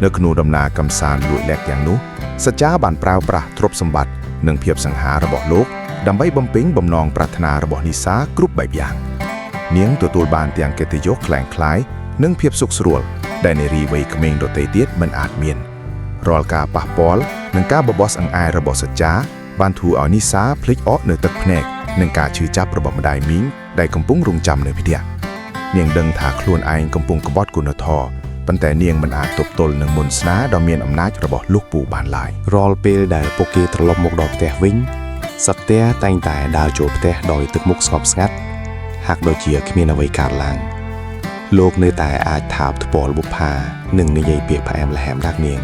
S1: នៅក្នុងដំណើរកំសាន្តលួចលាក់ទាំងនោះសច្ចាបានប្រើប្រាស់ទ្រព្យសម្បត្តិនិងភាពសង្ហារបស់លោកដើម្បីបំពេញបំណងប្រាថ្នារបស់នីសាគ្រប់បែបយ៉ាងនាងទទួលបានទាំងកិត្តិយសខ្លាំងក្លាយនិងភាពសុខស្រួលដែលនារីវ័យក្មេងដទៃទៀតមិនអាចមានរាល់ការប៉ះពាល់និងការបបោសអង្អែលរបស់សច្ចាបានធ្វើឲ្យនីសាភ្លេចអកនៅទឹកភ្នែកនិងការឈឺចាប់របស់ម្ដាយមីងដែលកំពុងរងចាំនៅផ្ទះនាងដឹងថាខ្លួនឯងកំពុងក្បត់គុណធម៌ប៉ុន្តែនាងមិនអាចទប់ទល់នឹងមន្តស្នេហ៍ដ៏មានអំណាចរបស់លោកពូបានឡើយ
S4: រាល់ពេលដែលពួកគេត្រឡប់មកដល់ផ្ទះវិញសត្យាតែងតែដើរចូលផ្ទះដោយទឹកមុខស្ងប់ស្ងាត់ហាក់ដូចជាគ្មានអ្វីកើតឡើងលោកនៅតែអាចថោកថ្ពាល់បុប្ផានិងនិយាយពាក្យផ្អែមល្ហែមដាក់នាង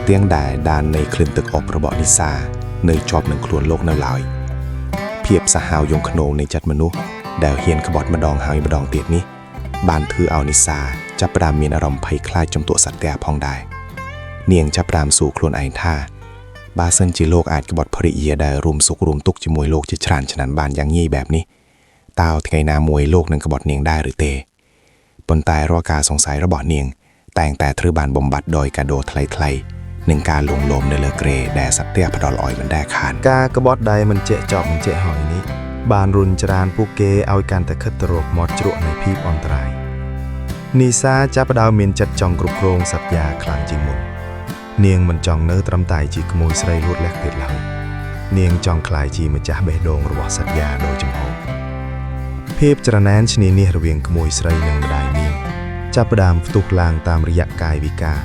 S4: ទាំងដែលដាននៃក្លិនទឹកអប់របស់នីសានៅជាប់នឹងខ្លួនលោកនៅឡើយភាពសាហាវយង់ឃ្នងនៃចិត្តមនុស្សដែលហ៊ានក្បត់ម្ដងហើយម្ដងទៀតនេះបានធ្វើឲ្យនីសាចាប់ផ្ដើមមានអារម្មណ៍ភ័យខ្លាចចំពោះសត្យាផងដែរនាងចាប់ផ្ដើមសួរខ្លួនឯងថាបើសិនជាលោកអាចក្បត់ភរិយាដែលរួមសុខរួមទុក្ខជាមួយលោកជាច្រើនឆ្នាំបានយ៉ាងងាយបែបនេះតើថ្ងៃណាមួយលោកនឹងក្បត់នាងដែរឬទេប៉ុន្តែរាល់ការសង្ស័យរបស់នាងតែងតែត្រូវបានបំបត្តិដោយកាដូថ្លៃៗនិងការលងលោមនៅលើក្រេដែលសត្យាផ្ដល់ឲ្យមិនដែលខាន
S2: ការក្បត់ដៃមិនចេះចប់មិនចេះហើយនេះបានរុញច្រានពួកគេឲ្យកាន់តែខិតទៅរកមាត់ជ្រក់នៃភាពអន្តរាយនីសាចាប់ផ្ដើមមានចិត្តចង់គ្រប់គ្រងសត្យាខ្លាំងជាងមុននាងមិនចង់នៅត្រឹមតែជាក្មួយស្រីលួចលាក់ទៀតឡើយនាងចង់ក្លាយជាម្ចាស់បេះដូងរបស់សត្យាដោយចំហភាពច្រណែនឈ្នានីសរវាងក្មួយស្រីនិងម្ដាយនាងចាប់ផ្ដើមផ្ទុះឡើងតាមរយៈកាយវិការ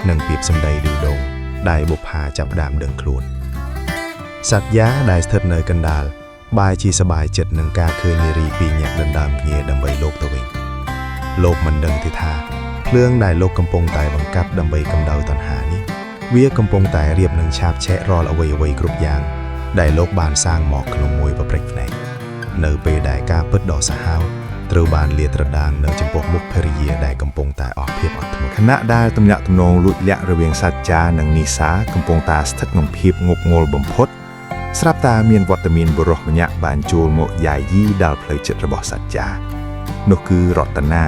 S2: និងភាពសម្ដីឌឺដងដែលបុប្ផាចាប់ផ្ដើមដឹងខ្លួន
S3: สัตว์ยะได้สถิตในกันดาลบายชีสบายចិត្តនឹងការឃើញនារីពីរញាក់ដណ្ដើមគ្នាដើម្បីលោកទៅវិញលោកមិនដឹងទេថាភ្លើងដែលលោកកំពុងតែបង្កាត់ដើម្បីកម្ដៅតណ្ហានេះវាកំពុងតែរៀបនឹងឆាបឆេះរាល់អ្វីៗគ្រប់យ៉ាងដែលលោកបានសាងមកក្នុងមួយប្រព្រឹត្តភ្នែកនៅពេលដែលការពិតដ៏សាហាវត្រូវបានលាតត្រដាងនៅចំពោះមុខភរិយាដែលកំពុងតែអស់ភាពអត់ធ្មត់ខណៈដែលទំនាក់ទំនងលួចលាក់រវាងសច្ចានិងនីសាកំពុងតែស្ថិតក្នុងភាពងប់ងល់បំផុតស្រាប់តែមានវត្តមានបុរសម្នាក់បានចូលមកយាយីដល់ផ្លូវចិត្តរបស់សច្ចានោះគឺរតនា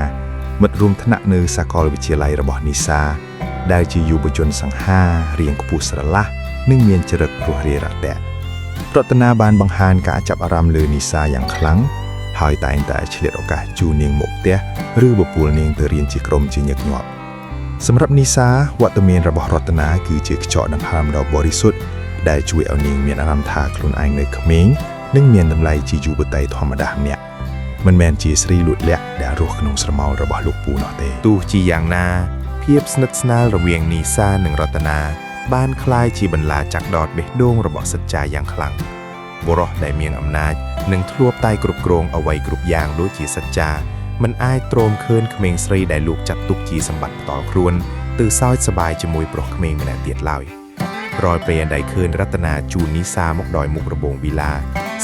S3: មិត្តរួមថ្នាក់នៅសាកលវិទ្យាល័យរបស់នីសាដែលជាយុវជនសង្ហារាងខ្ពស់ស្រឡះនិងមានចរិតរួសរាយរាក់ទាក់រតនាបានបង្ហាញការចាប់អារម្មណ៍លើនីសាយ៉ាងខ្លាំងហើយតែងតែឆ្លៀតឱកាសជូននាងមកផ្ទះឬបបួលនាងទៅរៀនជាក្រុមជាញឹកញាប់សម្រាប់នីសាវត្តមានរបស់រតនាគឺជាខ្យល់ដង្ហើមដ៏បរិសុទ្ធដែលជួយឲ្យនាងមានអារម្មណ៍ថាខ្លួនឯងនៅក្មេងនិងមានតម្លៃជាយុវតីធម្មតាម្នាក់មិនមែនជាស្រីលួចលាក់ដែលរស់ក្នុងស្រមោលរបស់លោកពូនោះទេទោះជាយ៉ាងណាភាពស្និទ្ធស្នាលរវាងនីសានិងរតនាបានคล้ายជាបន្លាចាក់ដតបេះដូងរបស់សច្ចាយ៉ាងខ្លាំងបុរសដែលមានអំណាចនិងធ្លាប់តែគ្រប់គ្រងអ្វីគ្រប់យ៉ាងដូចជាសច្ចាមិនអាចទ្រាំឃើញក្មេងស្រីដែលលោកចាត់ទុកជាសម្បត្តិផ្ទាល់ខ្លួនទៅសើចសប្បាយជាមួយប្រុសក្មេងម្នាក់ទៀតឡើយរាល់ពេលដែលឃើញរតនាជូននីសាមកដោយមុខរបងវិឡា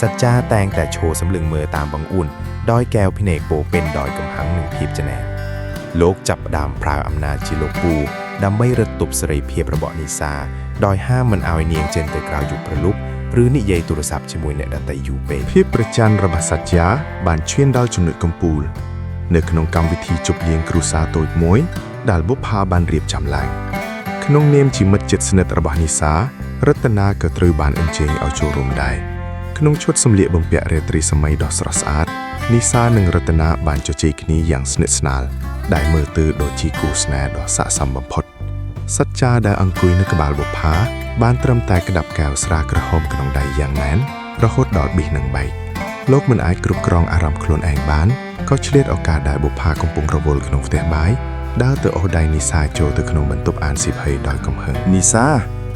S3: សច្ចាតែងតែឈរសម្លឹងមើលតាមបង្អួនដោយកែវភ្នែកពោពេញដោយកំហឹងនិងភាពច្នៃលោកចាប់ផ្ដើមប្រើអំណាចជាលោកពូដើម្បីរឹតបន្តឹងសេរីភាពរបស់នីសាដោយហាមមិនឲ្យនាងចេញទៅក្រៅយុគប្រលប់ឬនិយាយទូរស័ព្ទជាមួយអ្នកដទៃយូរពេកភាពប្រច័ណ្ឌរបស់សច្ចាបានឈានដល់ចំណុចកំពូលនៅក្នុងកម្មវិធីជប់លៀងគ្រួសារតូចមួយដែលបុប្ផាបានរៀបចំឡើងក្នុងនាមជាមិត្តជិតស្និទ្ធរបស់នីសារតនាក៏ត្រូវបានអញ្ជើញឲ្យចូលរួមដែរក្នុងឈុតសម្លៀកបំពាក់រាត្រីសម័យដ៏ស្រស់ស្អាតនីសានិងរតនាបានជជែកគ្នាយ៉ាងស្និទ្ធស្នាលដែលមើលទៅដូចជាគូស្នេហ៍ដ៏ស័ក្តិសមបំផុតសច្ចាដែលអង្គុយនៅក្បាលបុប្ផាបានត្រឹមតែក្តាប់កែវស្រាក្រហមក្នុងដៃយ៉ាងណែនរហូតដល់ប៊ីសនឹងបែកលោកមិនអាចគ្រប់គ្រងអារម្មណ៍ខ្លួនឯងបានក៏ឆ្លៀតឱកាសដែលបុប្ផាកំពុងរវល់ក្នុងផ្ទះបាយដើរទៅអូសដៃនីសាចូលទៅក្នុងបន្ទប់អានសៀវភៅដោយកំហឹងនីសា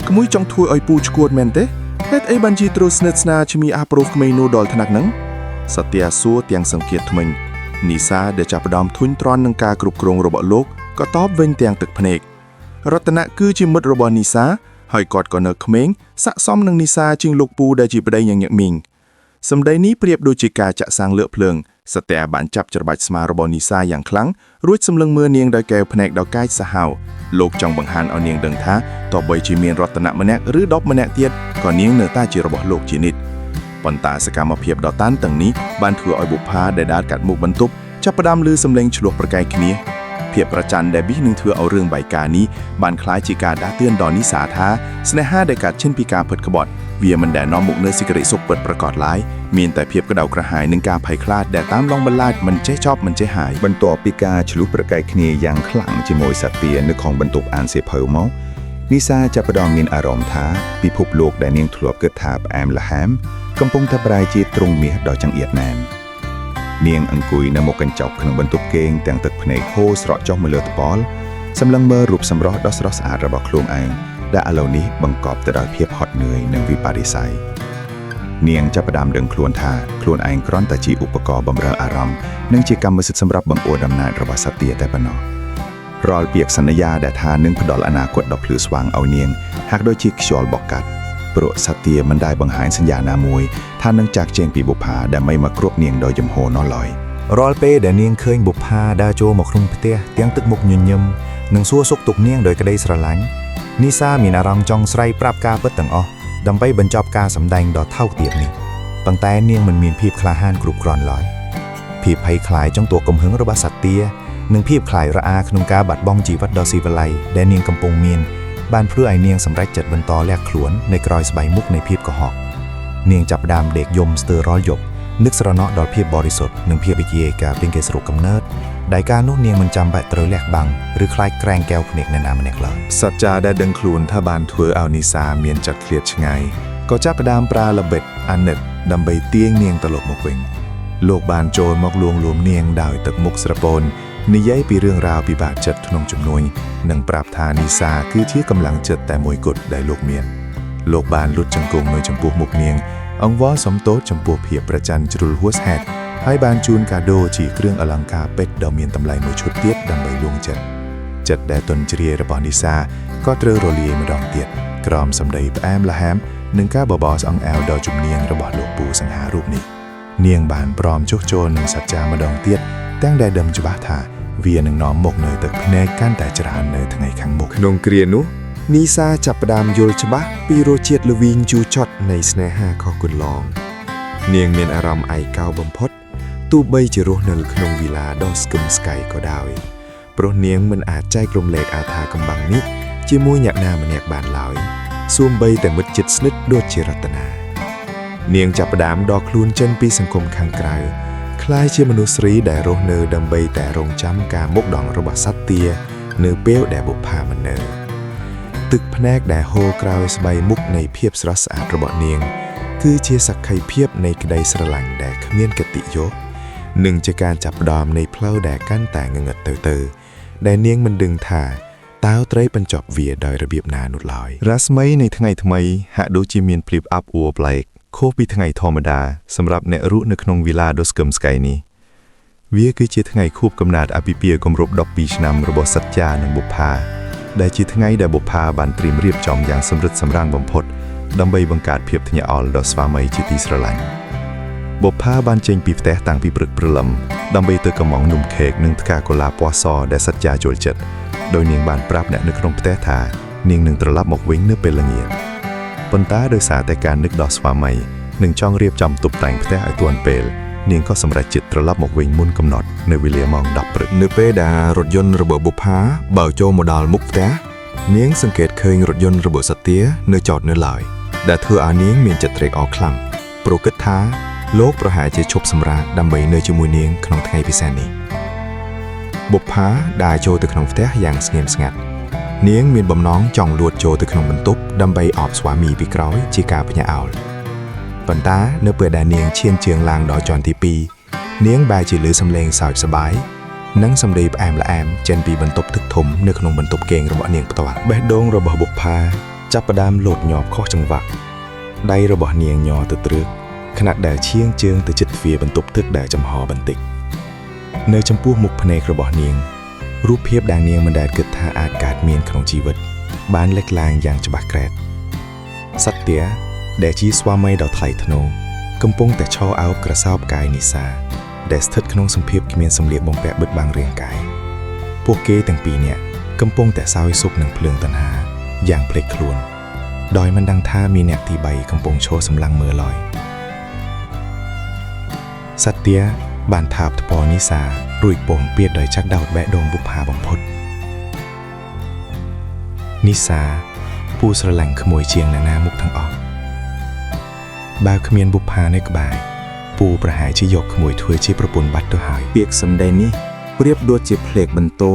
S3: ក្មួយចង់ធ្វើឲ្យពូឈួតមែនទេហេតុអីបានជាត្រូវស្និទ្ធស្នាលជាមួយអាប្រូក្មេងនោះដល់ថ្នាក់ហ្នឹងសត្យាសួរទាំងសង្កេតថ្មិញនីសាដែលចាប់ផ្ដើមធុញទ្រាន់នឹងការគ្រប់គ្រងរបស់លោកក៏តបវិញទាំងទឹកភ្នែករតនៈគឺជាមិត្តរបស់នីសាហើយគាត់ក៏នៅក្មេងស័ក្តិសមនឹងនីសាជាងលោកពូដែលជាប្តីយ៉ាងញឹកមីងសម្ដីនេះប្រៀបដូចជាការចាក់សាំងលើកភ្លើងសត្យាបានចាប់ច្របាច់ស្មារបស់នីសាយ៉ាងខ្លាំងរួចសម្លឹងមើលនាងដោយកែវភ្នែកដ៏កាចសាហាវលោកចង់បង្ហាញឲ្យនាងដឹងថាទោះបីជាមានរតនៈម្នាក់ឬ10ម្នាក់ទៀតក៏នាងនៅតែជារបស់លោកជានិច្ចប៉ុន្តែសកម្មភាពដ៏តានតឹងនេះបានធ្វើឲ្យបុប្ផាដែលដើរកាត់មុខបន្ទប់ចាប់ផ្ដើមឮសំឡេងឈ្លោះប្រកែកគ្នាភាពប្រច័ណ្ឌដែលប៊ីសនឹងធ្វើឲ្យរឿងបែកការនេះបានคล้ายជាការដាស់តឿនដល់នីសាថាស្នេហាដែលកើតចេញពីការពិតក្បត់វាមិនដែលនាំមកនូវសេចក្តីសុខពិតប្រាកដឡើយមានតែភាពក្តៅក្រហាយនិងការភ័យខ្លាចដែលតាមឡងបន្លាចមិនចេះចប់មិនចេះហាយបន្ទាប់ពីការឆ្លុះប្រកែកគ្នាយ៉ាងខ្លាំងជាមួយសត្យានៅក្នុងបន្ទប់អានសៀវភៅមកនីសាចាប់ផ្ដើមមានអារម្មណ៍ថាពិភពលោកដែលនាងធ្លាប់គិតថាផ្អែមល្ហែមកំពុងតែប្រែជាទ្រង់មាសដ៏ចង្អៀតណែននាងអង្គុយនៅមុខកញ្ចក់ក្នុងបន្ទប់គេងទាំងទឹកភ្នែកហូរស្រក់ចុះមកលើត្បល់សម្លឹងមើលរូបសម្រស់ដ៏ស្រស់ស្អាតរបស់ខ្លួនឯងដែលឥឡូវនេះបង្កប់ទៅដោយភាពហត់នឿយនិងវិបត្តិស័យនាងចាប់ផ្ដើមដឹងខ្លួនថាខ្លួនឯងគ្រាន់តែជាឧបករណ៍បម្រើអារម្មណ៍និងជាកម្មសិទ្ធិសម្រាប់បង្អួតអំណាចរបស់សត្យាតែប៉ុណ្ណោះរាល់ពាក្យសន្យាដែលថានឹងផ្ដល់អនាគតដ៏ភ្លឺស្វាងឲ្យនាងហាក់ដូចជាខ្យល់បក់កាត់ព្រោះសត្យាមិនដែលបង្ហាញសញ្ញាណាមួយថានឹងចាកចេញពីបុប្ផាដែលមិនមកគ្រប់នាងដោយចំហនោះឡើយរាល់ពេលដែលនាងឃើញបុប្ផាដើរចូលមកក្នុងផ្ទះទាំងទឹកមុខញញឹមនិងសួរសុខទុក្ខនាងដោយក្តីស្រឡាញ់នីសាមានអារម្មណ៍ចង់ស្រីប្រាប់ការពិតទាំងអស់ដើម្បីបញ្ចប់ការសម្ដែងដ៏ថោកទាបនេះប៉ុន្តែនាងមិនមានភាពក្លាហានគ្រប់គ្រាន់ឡើយភាពភ័យខ្លាចចង់តួកំហឹងរបស់សត្យានិងភាពខ្លាចរអាក្នុងការបាត់បង់ជីវិតដ៏ស៊ីវិល័យដែលនាងកំពុងមានបានធ្វើឲ្យនាងសម្រេចចិត្តបន្តលាក់ខ្លួននៅក្រោយស្បៃមុខនៃភាពកុហកនាងចាប់ផ្ដើមដេកយំស្ទើររាល់យប់នឹកស្រណោះដល់ភាពបរិសុទ្ធនិងភាពវិជ្ជាការពីគេស្រុកកំណើតដែលកាលនោះនាងមិនចាំបាច់ត្រូវលះបង់ឬខ្លាចក្រែងកែវភ្នែកអ្នកណាម្នាក់ឡើយសច្ចាដែលដឹងខ្លួនថាបានធ្វើឲ្យនីសាមានចិត្តឃ្លាតឆ្ងាយក៏ចាប់ផ្ដើមប្រើល្បិចអាណិតដើម្បីទាញនាងទៅលុបមកវិញលោកបានចូលមកលួងលោមនាងដោយទឹកមុខស្រពោននិយាយពីរឿងរ៉ាវពិបាកចិត្តក្នុងជំនួញនិងប្រាប់ថានីសាគឺជាកម្លាំងចិត្តតែមួយគត់ដែលលោកមាន
S2: លោកបានលុតចង្គង់នៅចំពោះមុខនាងអង្គវ៉សំទោសចំពោះភាពប្រច័ណ្ឌជ្រុលហួសហេតុហើយបានជូនកាដូជាគ្រឿងអលង្ការពេជ្រដ៏មានតម្លៃមួយឈុតទៀតដើម្បីលួងចិត្តដែលទន់ជ្រាយរបស់នីសាក៏ត្រូវរលាយម្ដងទៀតក្រោមសម្ដីផ្អែមល្ហែមនិងការបបរស្អង្អែលដ៏ជំនាញរបស់លោកពូសង្ហារូបនេះនាងបានព្រមចុះចូលនឹងសច្ចាម្ដងទៀតទាំងដែលដឹងច្បាស់ថាវានឹងនាំមកនៅទឹកភ្នែកកាន់តែច្រើននៅថ្ងៃខាងមុខក្នុងគ្រានោះនីសាចាប់ផ្ដើមយល់ច្បាស់ពីរសជាតិល្វីងជូរចត់នៃស្នេហាខុសគន្លងនាងមានអារម្មណ៍ឯកោបំផុតទោះបីជារស់នៅក្នុងវីឡាដ៏ស្គមស្កៃក៏ដោយព្រោះនាងមិនអាចចែករំលែកអាថាកំបាំងនេះជាមួយអ្នកណាម្នាក់បានឡើយសូម្បីតែមិត្តជិតស្និទ្ធដូចជារតនានាងចាប់ផ្ដើមដកខ្លួនចេញពីសង្គមខាងក្រៅคล้ายជាមនុស្សស្រីដែលរស់នៅដើម្បីតែរងចាំការមុខដងរបស់សត្វទានៅពេលដែលបុប្ផាមិននៅទឹកភ្នែកដែលហូរក្រោយស្បៃមុខនៃភាពស្រស់ស្អាតរបស់នាងគឺជាសក្ខីភាពនៃក្តីស្រឡាញ់ដែលគ្មានគតិយោនិងជាការចាប់ផ្ដើមនៃផ្លូវដែលកាន់តែងងឹតទៅដែលនាងមិនដឹងថាតើត្រូវបញ្ចប់វាដោយរបៀបណានោះឡើយរស្មីនៃថ្ងៃថ្មីហាក់ដូចជាមានភ្លៀបអាប់អួរប្លែកខុសពីថ្ងៃធម្មតាសម្រាប់អ្នករស់នៅក្នុងវីឡាដូស្កឹមស្កៃនេះវាគឺជាថ្ងៃខួបកំណើតអាពាហ៍ពិពាហ៍គម្រប់12ឆ្នាំរបស់សច្ចានិងបុប្ផាដែលជាថ្ងៃដែលបុប្ផាបានត្រៀមរៀបចំយ៉ាងសម្រិតសម្រាំងបំផុតដើម្បីបង្កើតភាពថ្ញាក់អល់ដល់ស្វាមីជាទីស្រឡាញ់បុប្ផាបានចេញពីផ្ទះតាំងពីព្រឹកព្រលឹមដើម្បីទៅកម្មង់នំខេកនិងផ្កាកូឡាពណ៌សដែលសច្ចាចូលចិត្តដោយនាងបានប្រាប់អ្នកនៅក្នុងផ្ទះថានាងនឹងត្រឡប់មកវិញនៅពេលល្ងាចប៉ុន្តែដោយសារតែការនឹកដល់ស្វាមីនិងចង់រៀបចំតុបតែងផ្ទះឲ្យទាន់ពេលនាងក៏សម្រេចចិត្តត្រឡប់មកវិញមុនកំណត់នៅវេលាម៉ោង 10 ព្រឹកនៅពេលដែលរថយន្តរបស់បុប្ផាបើកចូលមកដល់មុខផ្ទះនាងសង្កេតឃើញរថយន្តរបស់សត្វទានៅចតនៅឡើយដែលធ្វើឲ្យនាងមានចិត្តត្រេកអរខ្លាំងព្រោះគិតថាលោកប្រហែលជាឈប់សម្រាកដើម្បីនៅជាមួយនាងក្នុងថ្ងៃពិសេសនេះបុប្ផាដើរចូលទៅក្នុងផ្ទះយ៉ាងស្ងៀមស្ងាត់នាងមានបំណងចង់លួចចូលទៅក្នុងបន្ទប់ដើម្បីអបស្វាមីពីក្រោយជាការភ្ញាក់អោលប៉ុន្តែនៅពេលដែលនាងឈានជើងឡើងដល់ជាន់ទី2នាងបែរជាឮសំឡេងសើចសប្បាយនិងសំឡេងផ្អែមល្អែមចេញពីបន្ទប់ទឹកធំនៅក្នុងបន្ទប់គេងរបស់នាងផ្ទាល់បេះដូងរបស់បុប្ផាចាប់ផ្ដើមលោតញាប់ខុសចង្វាក់ដៃរបស់នាងញ័រទៅទ្រឹកខណៈដែលឈៀងជើងទៅជិតទ្វារបន្ទប់ទឹកដែលចំហបន្តិចនៅចំពោះមុខភ្នែករបស់នាងរូបភាពដែលនាងមិនដែលគិតថាអាចកើតមានក្នុងជីវិតបានលេចឡើងយ៉ាងច្បាស់ក្រែតសត្វទាដែលជាស្វាមីដ៏ថ្លៃថ្នូរកំពុងតែឈរអោបក្រសោបកាយនីសាដែលស្ថិតក្នុងសម្ភារគ្មានសម្លៀកបំពាក់បិទបាំងរាងកាយពួកគេទាំងពីរនាក់កំពុងតែសោយស៊ុបនឹងភ្លើងតណ្ហាយ៉ាងភ្លេចខ្លួនដោយមិនដឹងថាមានអ្នកទី3កំពុងឈរសម្លឹងមើលឡើយសត្វទាបានថាបថ្ពាល់នីសារួចពងពៀតដោយចាក់ដោតបែកដូងបុប្ផាបំផុតនីសាពូស្រឡាញ់ក្មួយជាងអ្នកណាមុខទាំងអស់បើគ្មានបុប្ផានៅក្បែរពូប្រហែលជាយកក្មួយធ្វើជាប្រពន្ធបាត់ទៅហើយពាក្យសម្ដីនេះប្រៀបដូចជាភ្លេកបន្ទោ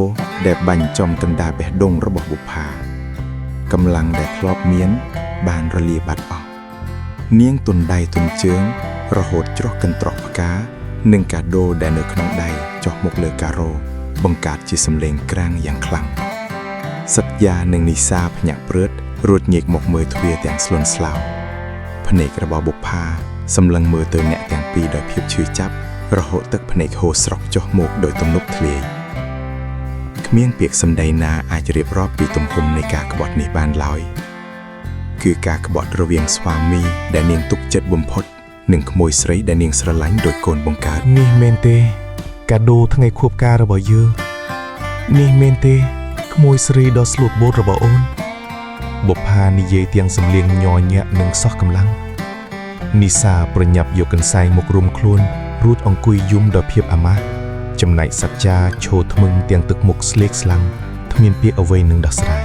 S2: ដែលបាញ់ចំកណ្ដាលបេះដូងរបស់បុប្ផាកម្លាំងដែលធ្លាប់មានបានរលាយបាត់អស់នាងទន់ដៃទន់ជើងរហូតច្រោះកន្ត្រកផ្កានិងកាដូដែលនៅក្នុងដៃចុះមកលើការ៉ូបង្កើតជាសម្លេងក្រាំងយ៉ាងខ្លាំងសត្យានិងនីសាភ្ញាក់ព្រឺតរួចញែកមកមើលទ្វារទាំងស្លន់ស្លោភ្នែករបស់បុប្ផាសម្លឹងមើលទៅអ្នកទាំងពីរដោយភាពឈឺចាប់រហូតទឹកភ្នែកហូរស្រក់ចុះមកដោយទំនុកធ្លាយគ្មានពាក្យសម្ដីណាអាចរៀបរាប់ពីទំហំនៃការក្បត់នេះបានឡើយគឺការក្បត់រវាងស្វាមីដែលនាងទុកចិត្តបំផុតនិងក្មួយស្រីដែលនាងស្រឡាញ់ដោយកូនបង្កើតនេះមែនទេកាដូថ្ងៃខួបការរបស់យើងនេះមែនទេក្មួយស្រីដ៏ស្លូតបូតរបស់អូនបុប្ផានិយាយទាំងសំលៀងញ័រញាក់និងសោះកម្លាំងនីសាប្រញាប់យកកន្សែងមករុំខ្លួនរួចអង្គុយយំដោយភាពអាម៉ាស់ចំណែកសច្ចាឈរធ្មឹងទាំងទឹកមុខស្លេកស្លាំងគ្មានពាក្យអ្វីនឹងដោះស្រាយ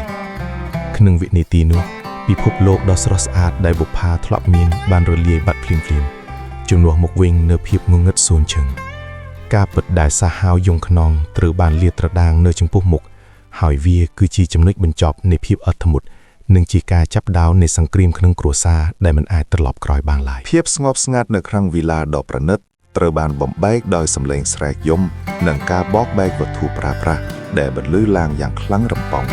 S2: ក្នុងវិនាទីនោះពិភពលោកដ៏ស្រស់ស្អាតដែលបុប្ផាធ្លាប់មានបានរលាយបាត់ភ្លាមៗជំនួសមកវិញនៅភាពងងឹតសួនឈឹងការពិតដែលសាហាវយងខ្នងត្រូវបានលាតត្រដាងនៅចំពោះមុខហើយវាគឺជាចំណុចបញ្ចប់នៃភាពអត់ធ្មត់និងជាការចាប់ផ្ដើមនៃសង្គ្រាមក្នុងគ្រួសារដែលមិនអាចត្រឡប់ក្រោយបានឡើយភាពស្ងប់ស្ងាត់នៅក្នុងវីឡាដ៏ប្រណិតត្រូវបានបំបែកដោយសំឡេងស្រែកយំនិងការបោកបែកវត្ថុប្រើប្រាស់ដែលបន្លឺឡើងយ៉ាងខ្លាំងរំពង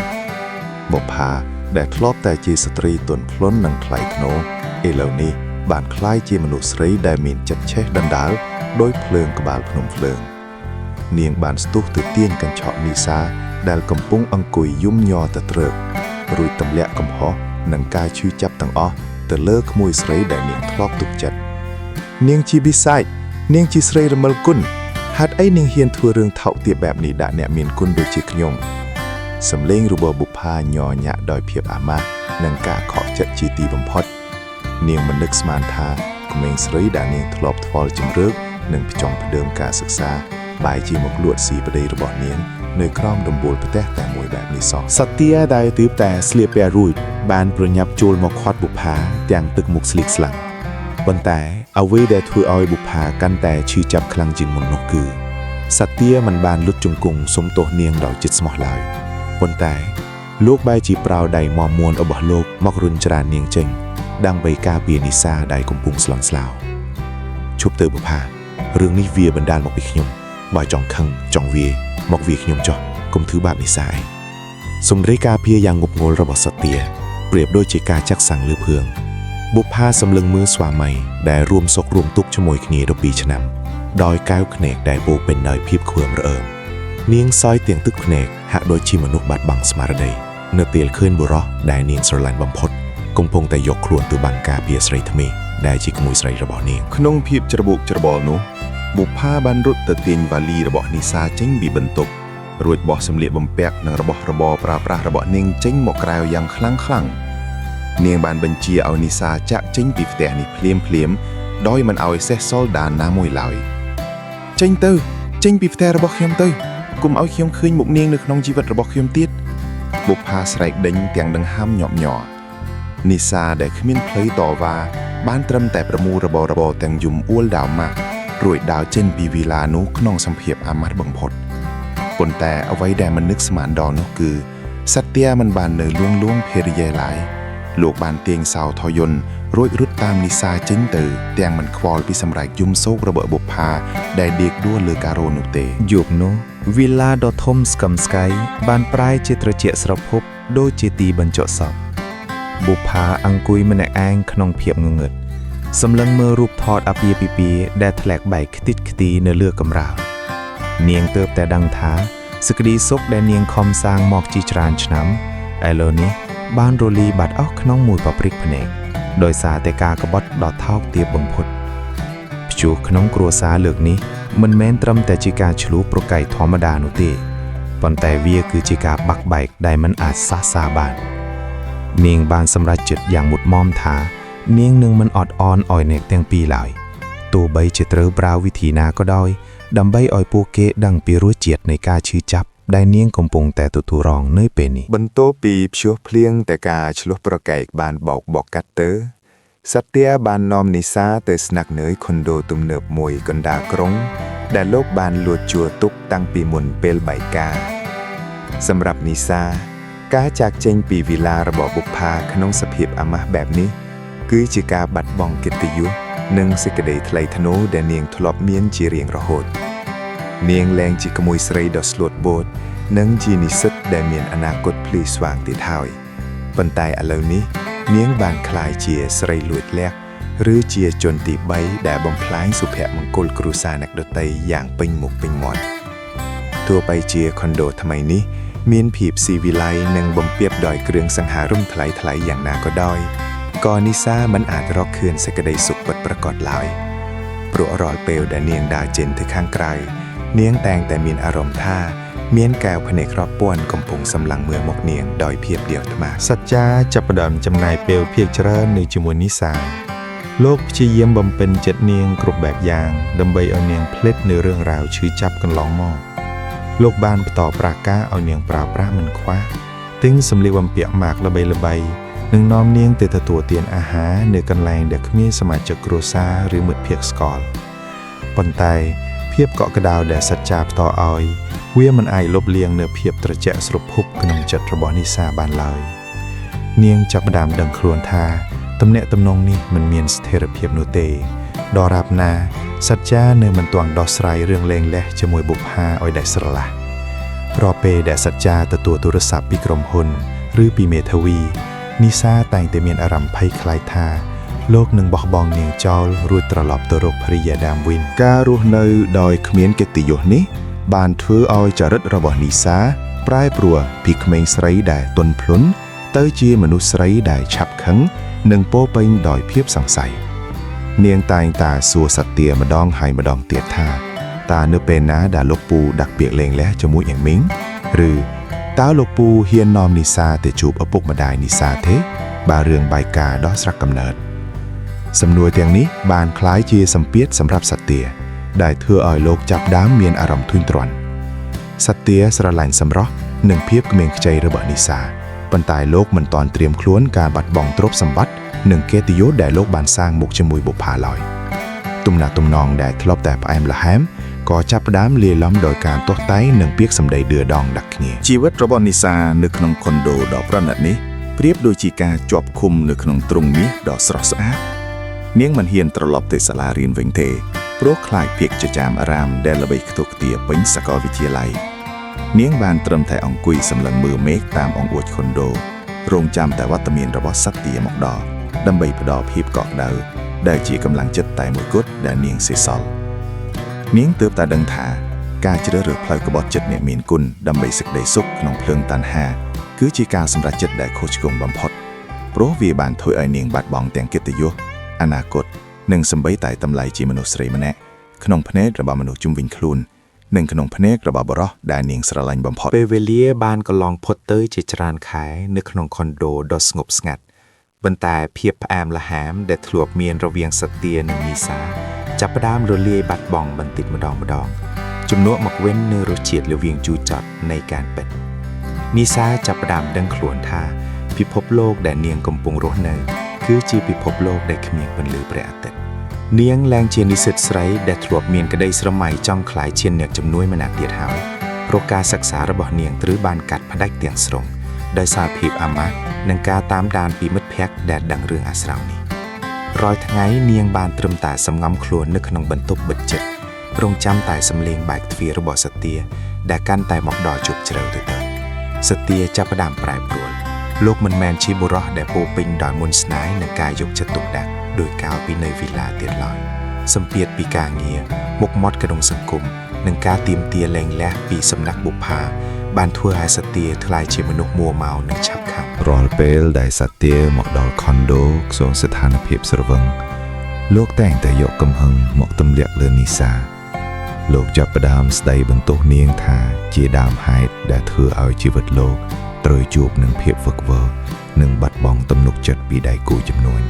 S2: បុប្ផា ដែលធ្លាប់តែជាស្ត្រីទន់ភ្លន់និងថ្លៃថ្នូរឥឡូវនេះបានក្លាយជាមនុស្សស្រីដែលមានចិត្តឆេះដណ្ដើរដោយភ្លើងក្បាលភ្នំភ្លើងនាងបានស្ទុះទៅទាញកញ្ឆក់នីសាដែលកំពុងអង្គុយយំញ័រទៅត្រើករួចទម្លាក់កំហុសនិងការឈឺចាប់ទាំងអស់ទៅលើក្មួយស្រីដែលនាងធ្លាប់ទុកចិត្តនាងជាបិសាចនាងជាស្រីរមិលគុណហេតុអីនាងហ៊ានធ្វើរឿងថោកទាបបែបនេះដាក់អ្នកមានគុណដូចជាខ្ញុំសំឡេងរបស់បុប្ផាញ័រញាក់ដោយភាពអាម៉ាស់និងការខកចិត្តជាទីបំផុតនាងមិននឹកស្មានថាក្មេងស្រីដែលនាងធ្លាប់ថ្វាល់ជំរឿកនិងផ្ចង់ផ្ដើមការសិក្សាបែរជាមកលួចស៊ីប្តីរបស់នាងនៅក្រោមដំបូលផ្ទះតែមួយបែបនេះសោះសត្យាដែលទើបតែស្លៀកពាក់រួចបានប្រញាប់ចូលមកខាត់បុប្ផាទាំងទឹកមុខស្លៀកស្លាំងប៉ុន្តែអ្វីដែលធ្វើឲ្យបុប្ផាកាន់តែឈឺចាប់ខ្លាំងជាងមុននោះគឺសត្យាមិនបានលុតជង្គង់សុំទោសនាងដោយចិត្តស្មោះឡើយប៉ុន្តែលោកបែរជាប្រោដៃមាំមួនរបស់លោកមករុញច្រាននាងចេញដើម្បីការពារនីសាដែលកំពុងស្លន់ស្លោឈប់ទៅបុប្ផារឿងនេះវាបណ្ដាលមកពីខ្ញុំបើចង់ខឹងចង់វាមកវាខ្ញុំចុះកុំធ្វើបាបនីសាឯងសំដីការពារយ៉ាងងប់ងល់របស់សត្យាប្រៀបដូចជាការចាក់សាំងលើភឿងបុប្ផាសម្លឹងមើលស្វាមីដែលរួមសុខរួមទុក្ខជាមួយគ្នា12ឆ្នាំដោយកែវភ្នែកដែលពោពេញដោយភាពខ្វើមរអើមនាងសោយទាំងទឹកភ្នែកហាក់ដូចជាមនុស្សបាត់បង់ស្មារតីនៅពេលឃើញបុរសដែលនាងស្រឡាញ់បំផុតកំពុងតែយកខ្លួនទៅបាំងការពារស្រីថ្មីដែលជាក្មួយស្រីរបស់នាងក្នុងភាពច្របូកច្របល់នោះបុប្ផាបានរត់ទៅទាញវ៉ាលីរបស់នីសាចេញពីបន្ទប់រួចបោះសម្លៀកបំពាក់និងរបស់របរប្រើប្រាស់របស់នាងចេញមកក្រៅយ៉ាងខ្លាំងនាងបានបញ្ជាឲ្យនីសាចាក់ចេញពីផ្ទះនេះភ្លាមដោយមិនឲ្យសេះសល់ដានណាមួយឡើយចេញពីផ្ទះរបស់ខ្ញុំទៅកុំឲ្យខ្ញុំឃើញមុខនាងនៅក្នុងជីវិតរបស់ខ្ញុំទៀតបុប្ផាស្រែកដេញទាំងដង្ហើមញាប់ញ័រនីសាដែលគ្មានផ្លូវតវ៉ាបានត្រឹមតែប្រមូលរបស់របរទាំងយំអួលដាវម៉ាស់រួចដើរចេញពីវីឡានោះក្នុងសម្ភារអាម៉ាស់បំផុតប៉ុន្តែអ្វីដែលមិននឹកស្មានដល់នោះគឺសត្យាមិនបាននៅលួងភេរយាឡើយលោកបានទាញសោថយន្តរួចរត់តាមនីសាចេញទៅទាំងមិនខ្វល់ពីសម្រែកយំសោករបស់បុប្ផាដែលដេកដួលលើការ៉ូនោះទេយប់នោះវីឡាដ៏ធំស្កឹមស្កៃបានប្រែជាត្រជាក់ស្រភពដូចជាទីបញ្ចុះសពបុប្ផាអង្គុយម្នាក់ឯងក្នុងភាពងងឹតសម្លឹងមើលរូបថតអាពាហ៍ពិពាហ៍ដែលធ្លាក់បែកខ្ទេចខ្ទីនៅលើកម្រាលនាងទើបតែដឹងថាសេចក្តីសុខដែលនាងខំសាងមកជាច្រើនឆ្នាំឥឡូវនេះបានរលីបាត់អស់ក្នុងមួយប៉ព្រិចភ្នែកដោយសារតែការក្បត់ដ៏ថោកទាបបំផុតព្យុះក្នុងគ្រួសារលើកនេះមិនមែនត្រឹមតែជាការឆ្លុះប្រកែកធម្មតានោះទេប៉ុន្តែវាគឺជាការបាក់បែកដែលមិនអាចសះសាបាននាងបានសម្រេចចិត្តយ៉ាងមុតមមថានាងនឹងមិនអត់អន់ឲ្យអ្នកទាំងពីរឡើយទោះបីជាត្រូវប្រើវិធីណាក៏ដោយដើម្បីឲ្យពួកគេដឹងពីរសជាតិនៃការឈឺចាប់ដែលនាងកំពុងតែទទួលរងនៅពេលនេះបន្ទាប់ពីព្យុះភ្លៀងតែការឆ្លុះប្រកែកបានបោកបក់កាត់ទៅសត្យាបាននាំនីសាទៅស្នាក់នៅខុនដូទំនើបមួយកណ្ដាលក្រុងដែលលោកបានលួចជួលទុកតាំងពីមុនពេលបែកការសម្រាប់នីសាការចាកចេញពីវីឡារបស់បុប្ផាក្នុងសភាពអាម៉ាស់បែបនេះគឺជាការបាត់បង់កិត្តិយសនិងសេចក្តីថ្លៃថ្នូរដែលនាងធ្លាប់មានជារៀងរហូតនាងលែងជាក្មួយស្រីដ៏ស្លូតបូតនិងជានិស្សិតដែលមានអនាគតភ្លឺស្វាងទៀតហើយប៉ុន្តែឥឡូវនេះនាងបានក្លាយជាស្រីលួចលាក់ឬជាជនទី3ដែលបំផ្លាញសុភមង្គលគ្រួសារអ្នកដទៃយ៉ាងពេញមុខពេញមាត់ទោះបីជាខុនដូថ្មីនេះមានភាពស៊ីវិល័យនិងបំពាបដោយគ្រឿងសង្ហារឹមថ្លៃៗយ៉ាងណាក៏ដោយក៏នីសាមិនអាចរកឃើញសេចក្តីសុខពិតប្រាកដឡើយព្រោះរាល់ពេលដែលនាងដើរចេញទៅខាងក្រៅនាងតែងតែមានអារម្មណ៍ថាមានកែវភ្នែករាប់ពាន់កំពុងសម្លឹងមើលមកនាងដោយភាពដៀវថ្មាសច្ចាចាប់ផ្ដើមចំណាយពេលភាគច្រើននៅជាមួយនីសាលោកព្យាយាមបំពេញចិត្តនាងគ្រប់បែបយ៉ាងដើម្បីឲ្យនាងភ្លេចនៅរឿងរ៉ាវឈឺចាប់កន្លងមកលោកបានបន្តប្រាការឲ្យនាងប្រើប្រាស់មិនខ្វះទិញសម្លៀកបំពាក់ម៉ាកល្បីៗនិងនាំនាងទៅទទួលទានអាហារនៅកន្លែងដែលគ្មានសមាជិកគ្រួសារឬមិត្តភ័ក្តិស្គាល់ប៉ុន្តែភាពកក់ក្ដៅដែលសច្ចាផ្តល់ឲ្យវាមិនអាចលុបលាងនៅភាពត្រជាក់ស្រភពក្នុងចិត្តរបស់នីសាបានឡើយនាងចាប់ផ្ដើមដឹងខ្លួនថាទំនាក់ទំនងនេះមិនមានស្ថិរភាពនោះទេដរាបណាសច្ចានៅមិនទាន់ដោះស្រាយរឿងលែងលះជាមួយបុប្ផាឲ្យដាច់ស្រឡះរាល់ពេលដែលសច្ចាទទួលទូរស័ព្ទពីក្រុមហ៊ុន
S3: หรือปีเมทวีนิซาแต่งแต่เมียนอารัมไพคลายทาโลกหนึ่งบอกบองเนียงจอลรูดตลอบตัวโรคภริยาดามวิน
S2: ការរស់នៅដោយគ្មានកិត្តិយសនេះបានធ្វើឲ្យចរិតរបស់នីសាប្រែប្រួលពីក្មេងស្រីដែលទន់ភ្លន់ទៅជាមនុស្សស្រីដែលឆាប់ខឹងនិងពោរពេញដោយភាពសង្ស័យនាងតែងតែសួរសត្យទាម្ដងហើយម្ដងទៀតថាតើនៅពេលណាដែលលោកពូដាក់ពាក្យលេងលះជាមួយយ៉ាងមីងឬតើលោកពូហ៊ាននាំនីសាទៅជួបឪពុកម្ដាយនីសាទេបើរឿងបាយការដោះស្រក់កំណើតសំណួរទាំងនេះបានคล้ายជាសម្ពាធសម្រាប់សត្យទាដែលធ្វើឲ្យលោកចាប់ដើមមានអារម្មណ៍ធុញទ្រាន់សត្យទាស្រឡាញ់សម្រស់និងភាពក្មេងខ្ចីរបស់នីសាប៉ុន្តែលោកមិនទាន់ត្រៀមខ្លួនការបាត់បង់ទ្រព្យសម្បត្តិនិងកិត្តិយសដែលលោកបានសាងមកជាមួយបុប្ផាឡើយទំនាក់ទំនងដែលធ្លាប់តែផ្អែមល្ហែមក៏ចាប់ផ្ដើមលាយឡំដោយការទាស់តែងនិងពាក្យសម្ដីឌឺដងដាក់គ្នា
S3: ជីវិតរបស់នីសានៅក្នុងខុនដូដ៏ប្រណិតនេះប្រៀបដូចជាការជាប់ឃុំនៅក្នុងទ្រុងមាសដ៏ស្រស់ស្អាតនាងមិនហ៊ានត្រឡប់ទៅសាលារៀនវិញទេព្រោះខ្លាចភាគចចាមអារាមដែលល្បីខ្ទប់ខ្ទាពេញសាកលវិទ្យាល័យនាងបានត្រឹមតែអង្គុយសម្លឹងមើលមេឃតាមអង្អួចខុនដូរងចាំតែវត្តមានរបស់សត្វទាមកដល់ដើម្បីផ្ដល់ភាពកក់ក្ដៅដែលជាកម្លាំងចិត្តតែមួយគត់ដែលនាងសេសសល់នាងទើបតែដឹងថាការជ្រើសរើសផ្លូវក្បត់ចិត្តអ្នកមានគុណដើម្បីសេចក្តីសុខក្នុងភ្លើងតណ្ហាគឺជាការសម្រេចចិត្តដែលខុសឆ្គងបំផុតព្រោះវាបានធ្វើឲ្យនាងបាត់បង់ទាំងកិត្តិយសអនាគតនិងសម្បីតែតម្លៃជាមនុស្សស្រីម្នាក់ក្នុងភ្នែករបស់មនុស្សជុំវិញខ្លួននិងក្នុងភ្នែករបស់បុរសដែលនាងស្រឡាញ់បំផុតពេលវេលាបានកន្លងផុតទៅជាច្រើនខែនៅក្នុងខុនដូដ៏ស្ងប់ស្ងាត់ប៉ុន្តែភាពផ្អែមល្ហែមដែលធ្លាប់មានរវាងសត្យទានិងនីសាចាប់ផ្ដើមរលាយបាត់បង់បន្តិចម្ដងជំនួសមកវិញនូវរសជាតិល្វីងជូរចត់នៃការពិតនីសាចាប់ផ្ដើមដឹងខ្លួនថាពិភពលោកដែលនាងកំពុងរស់នៅគឺជាពិភពលោកដែលគ្មានពន្លឺព្រះអាទិត្យនាងឡើងជានិស្សិតស្រីដែលធ្លាប់មានក្តីស្រមៃចង់ក្លាយជាអ្នកជំនួយម្នាក់ទៀតហើយព្រោះការសិក្សារបស់នាងត្រូវបានកាត់ផ្ដាច់ទាំងស្រុងដោយសារភាពអាម៉ាស់និងការតាមដានពីមិត្តភ័ក្តិដែលដឹងរឿងអាស្រោនេះរាល់ថ្ងៃនាងបានត្រឹមតែសម្ងំខ្លួននៅក្នុងបន្ទប់បិទជិតរងចាំតែសំឡេងបែកទ្វាររបស់សត្យទាដែលកាន់តែមកដល់ជប់ជ្រៅទៅសត្យទាចាប់ផ្ដើមប្រែប្រួលលោកមិនមែនជាបុរសដែលពោពេញដោយមន្តស្នេហ៍និងការយកចិត្តទុកដាក់ដោយកាលពីនៅវីឡាទៀតឡើយសម្ពាធពីការងារមុខមាត់ក្នុងសង្គមនិងការទាមទារលែងលះពីសំណាក់បុប្ផាបានធ្វើឲ្យសត្យទាក្លាយជាមនុស្សមួម៉ៅនិងឆាប់ខាំរាល់ពេលដែលសត្យទាមកដល់ខុនដូក្នុងស្ថានភាពស្រវឹងលោកតែងតែយកកំហឹងមកទម្លាក់លើនីសាលោកចាប់ផ្ដើមស្ដីបន្ទោសនាងថាជាដើមហេតុដែលធ្វើឲ្យជីវិតលោកត្រូវជួបនឹងភាពវឹកវរនិងបាត់បង់ទំនុកចិត្តពីដៃគូជំនួញ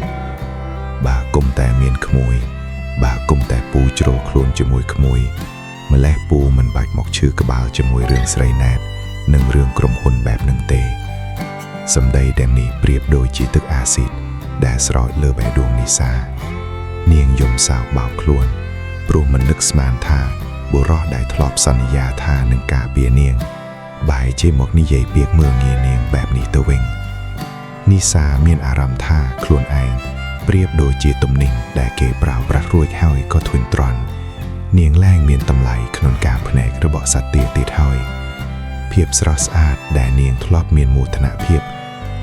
S3: បើគុំតែមានក្មួយបើគុំតែពូជ្រោខ្លួនជាមួយក្មួយម្លេះពូមិនបាច់មកឈឺក្បាលជាមួយរឿងស្រីណែតនិងរឿងក្រុមហ៊ុនបែបនឹងទេសម្ដីទាំងនេះប្រៀបដូចជាទឹកអាស៊ីតដែលស្រោចលើបេះដូងនីសានាងយំសោកបោកខ្លួនព្រោះមិននឹកស្មានថាបុរសដែលធ្លាប់សន្យាថានឹងការពារនាងបែរជាមកនិយាយពាក្យមើលងាយនាងបែបនេះទៅវិញនីសាមានអារម្មណ៍ថាខ្លួនឯងប្រៀបដូចជាទំនិញដែលគេប្រើប្រាស់រួចហើយក៏ធុញទ្រាន់នាងលែងមានតម្លៃក្នុងការភ្នែករបស់សត្វទាទៀតហើយភាពស្រស់ស្អាតដែលនាងធ្លាប់មានមោទនភាព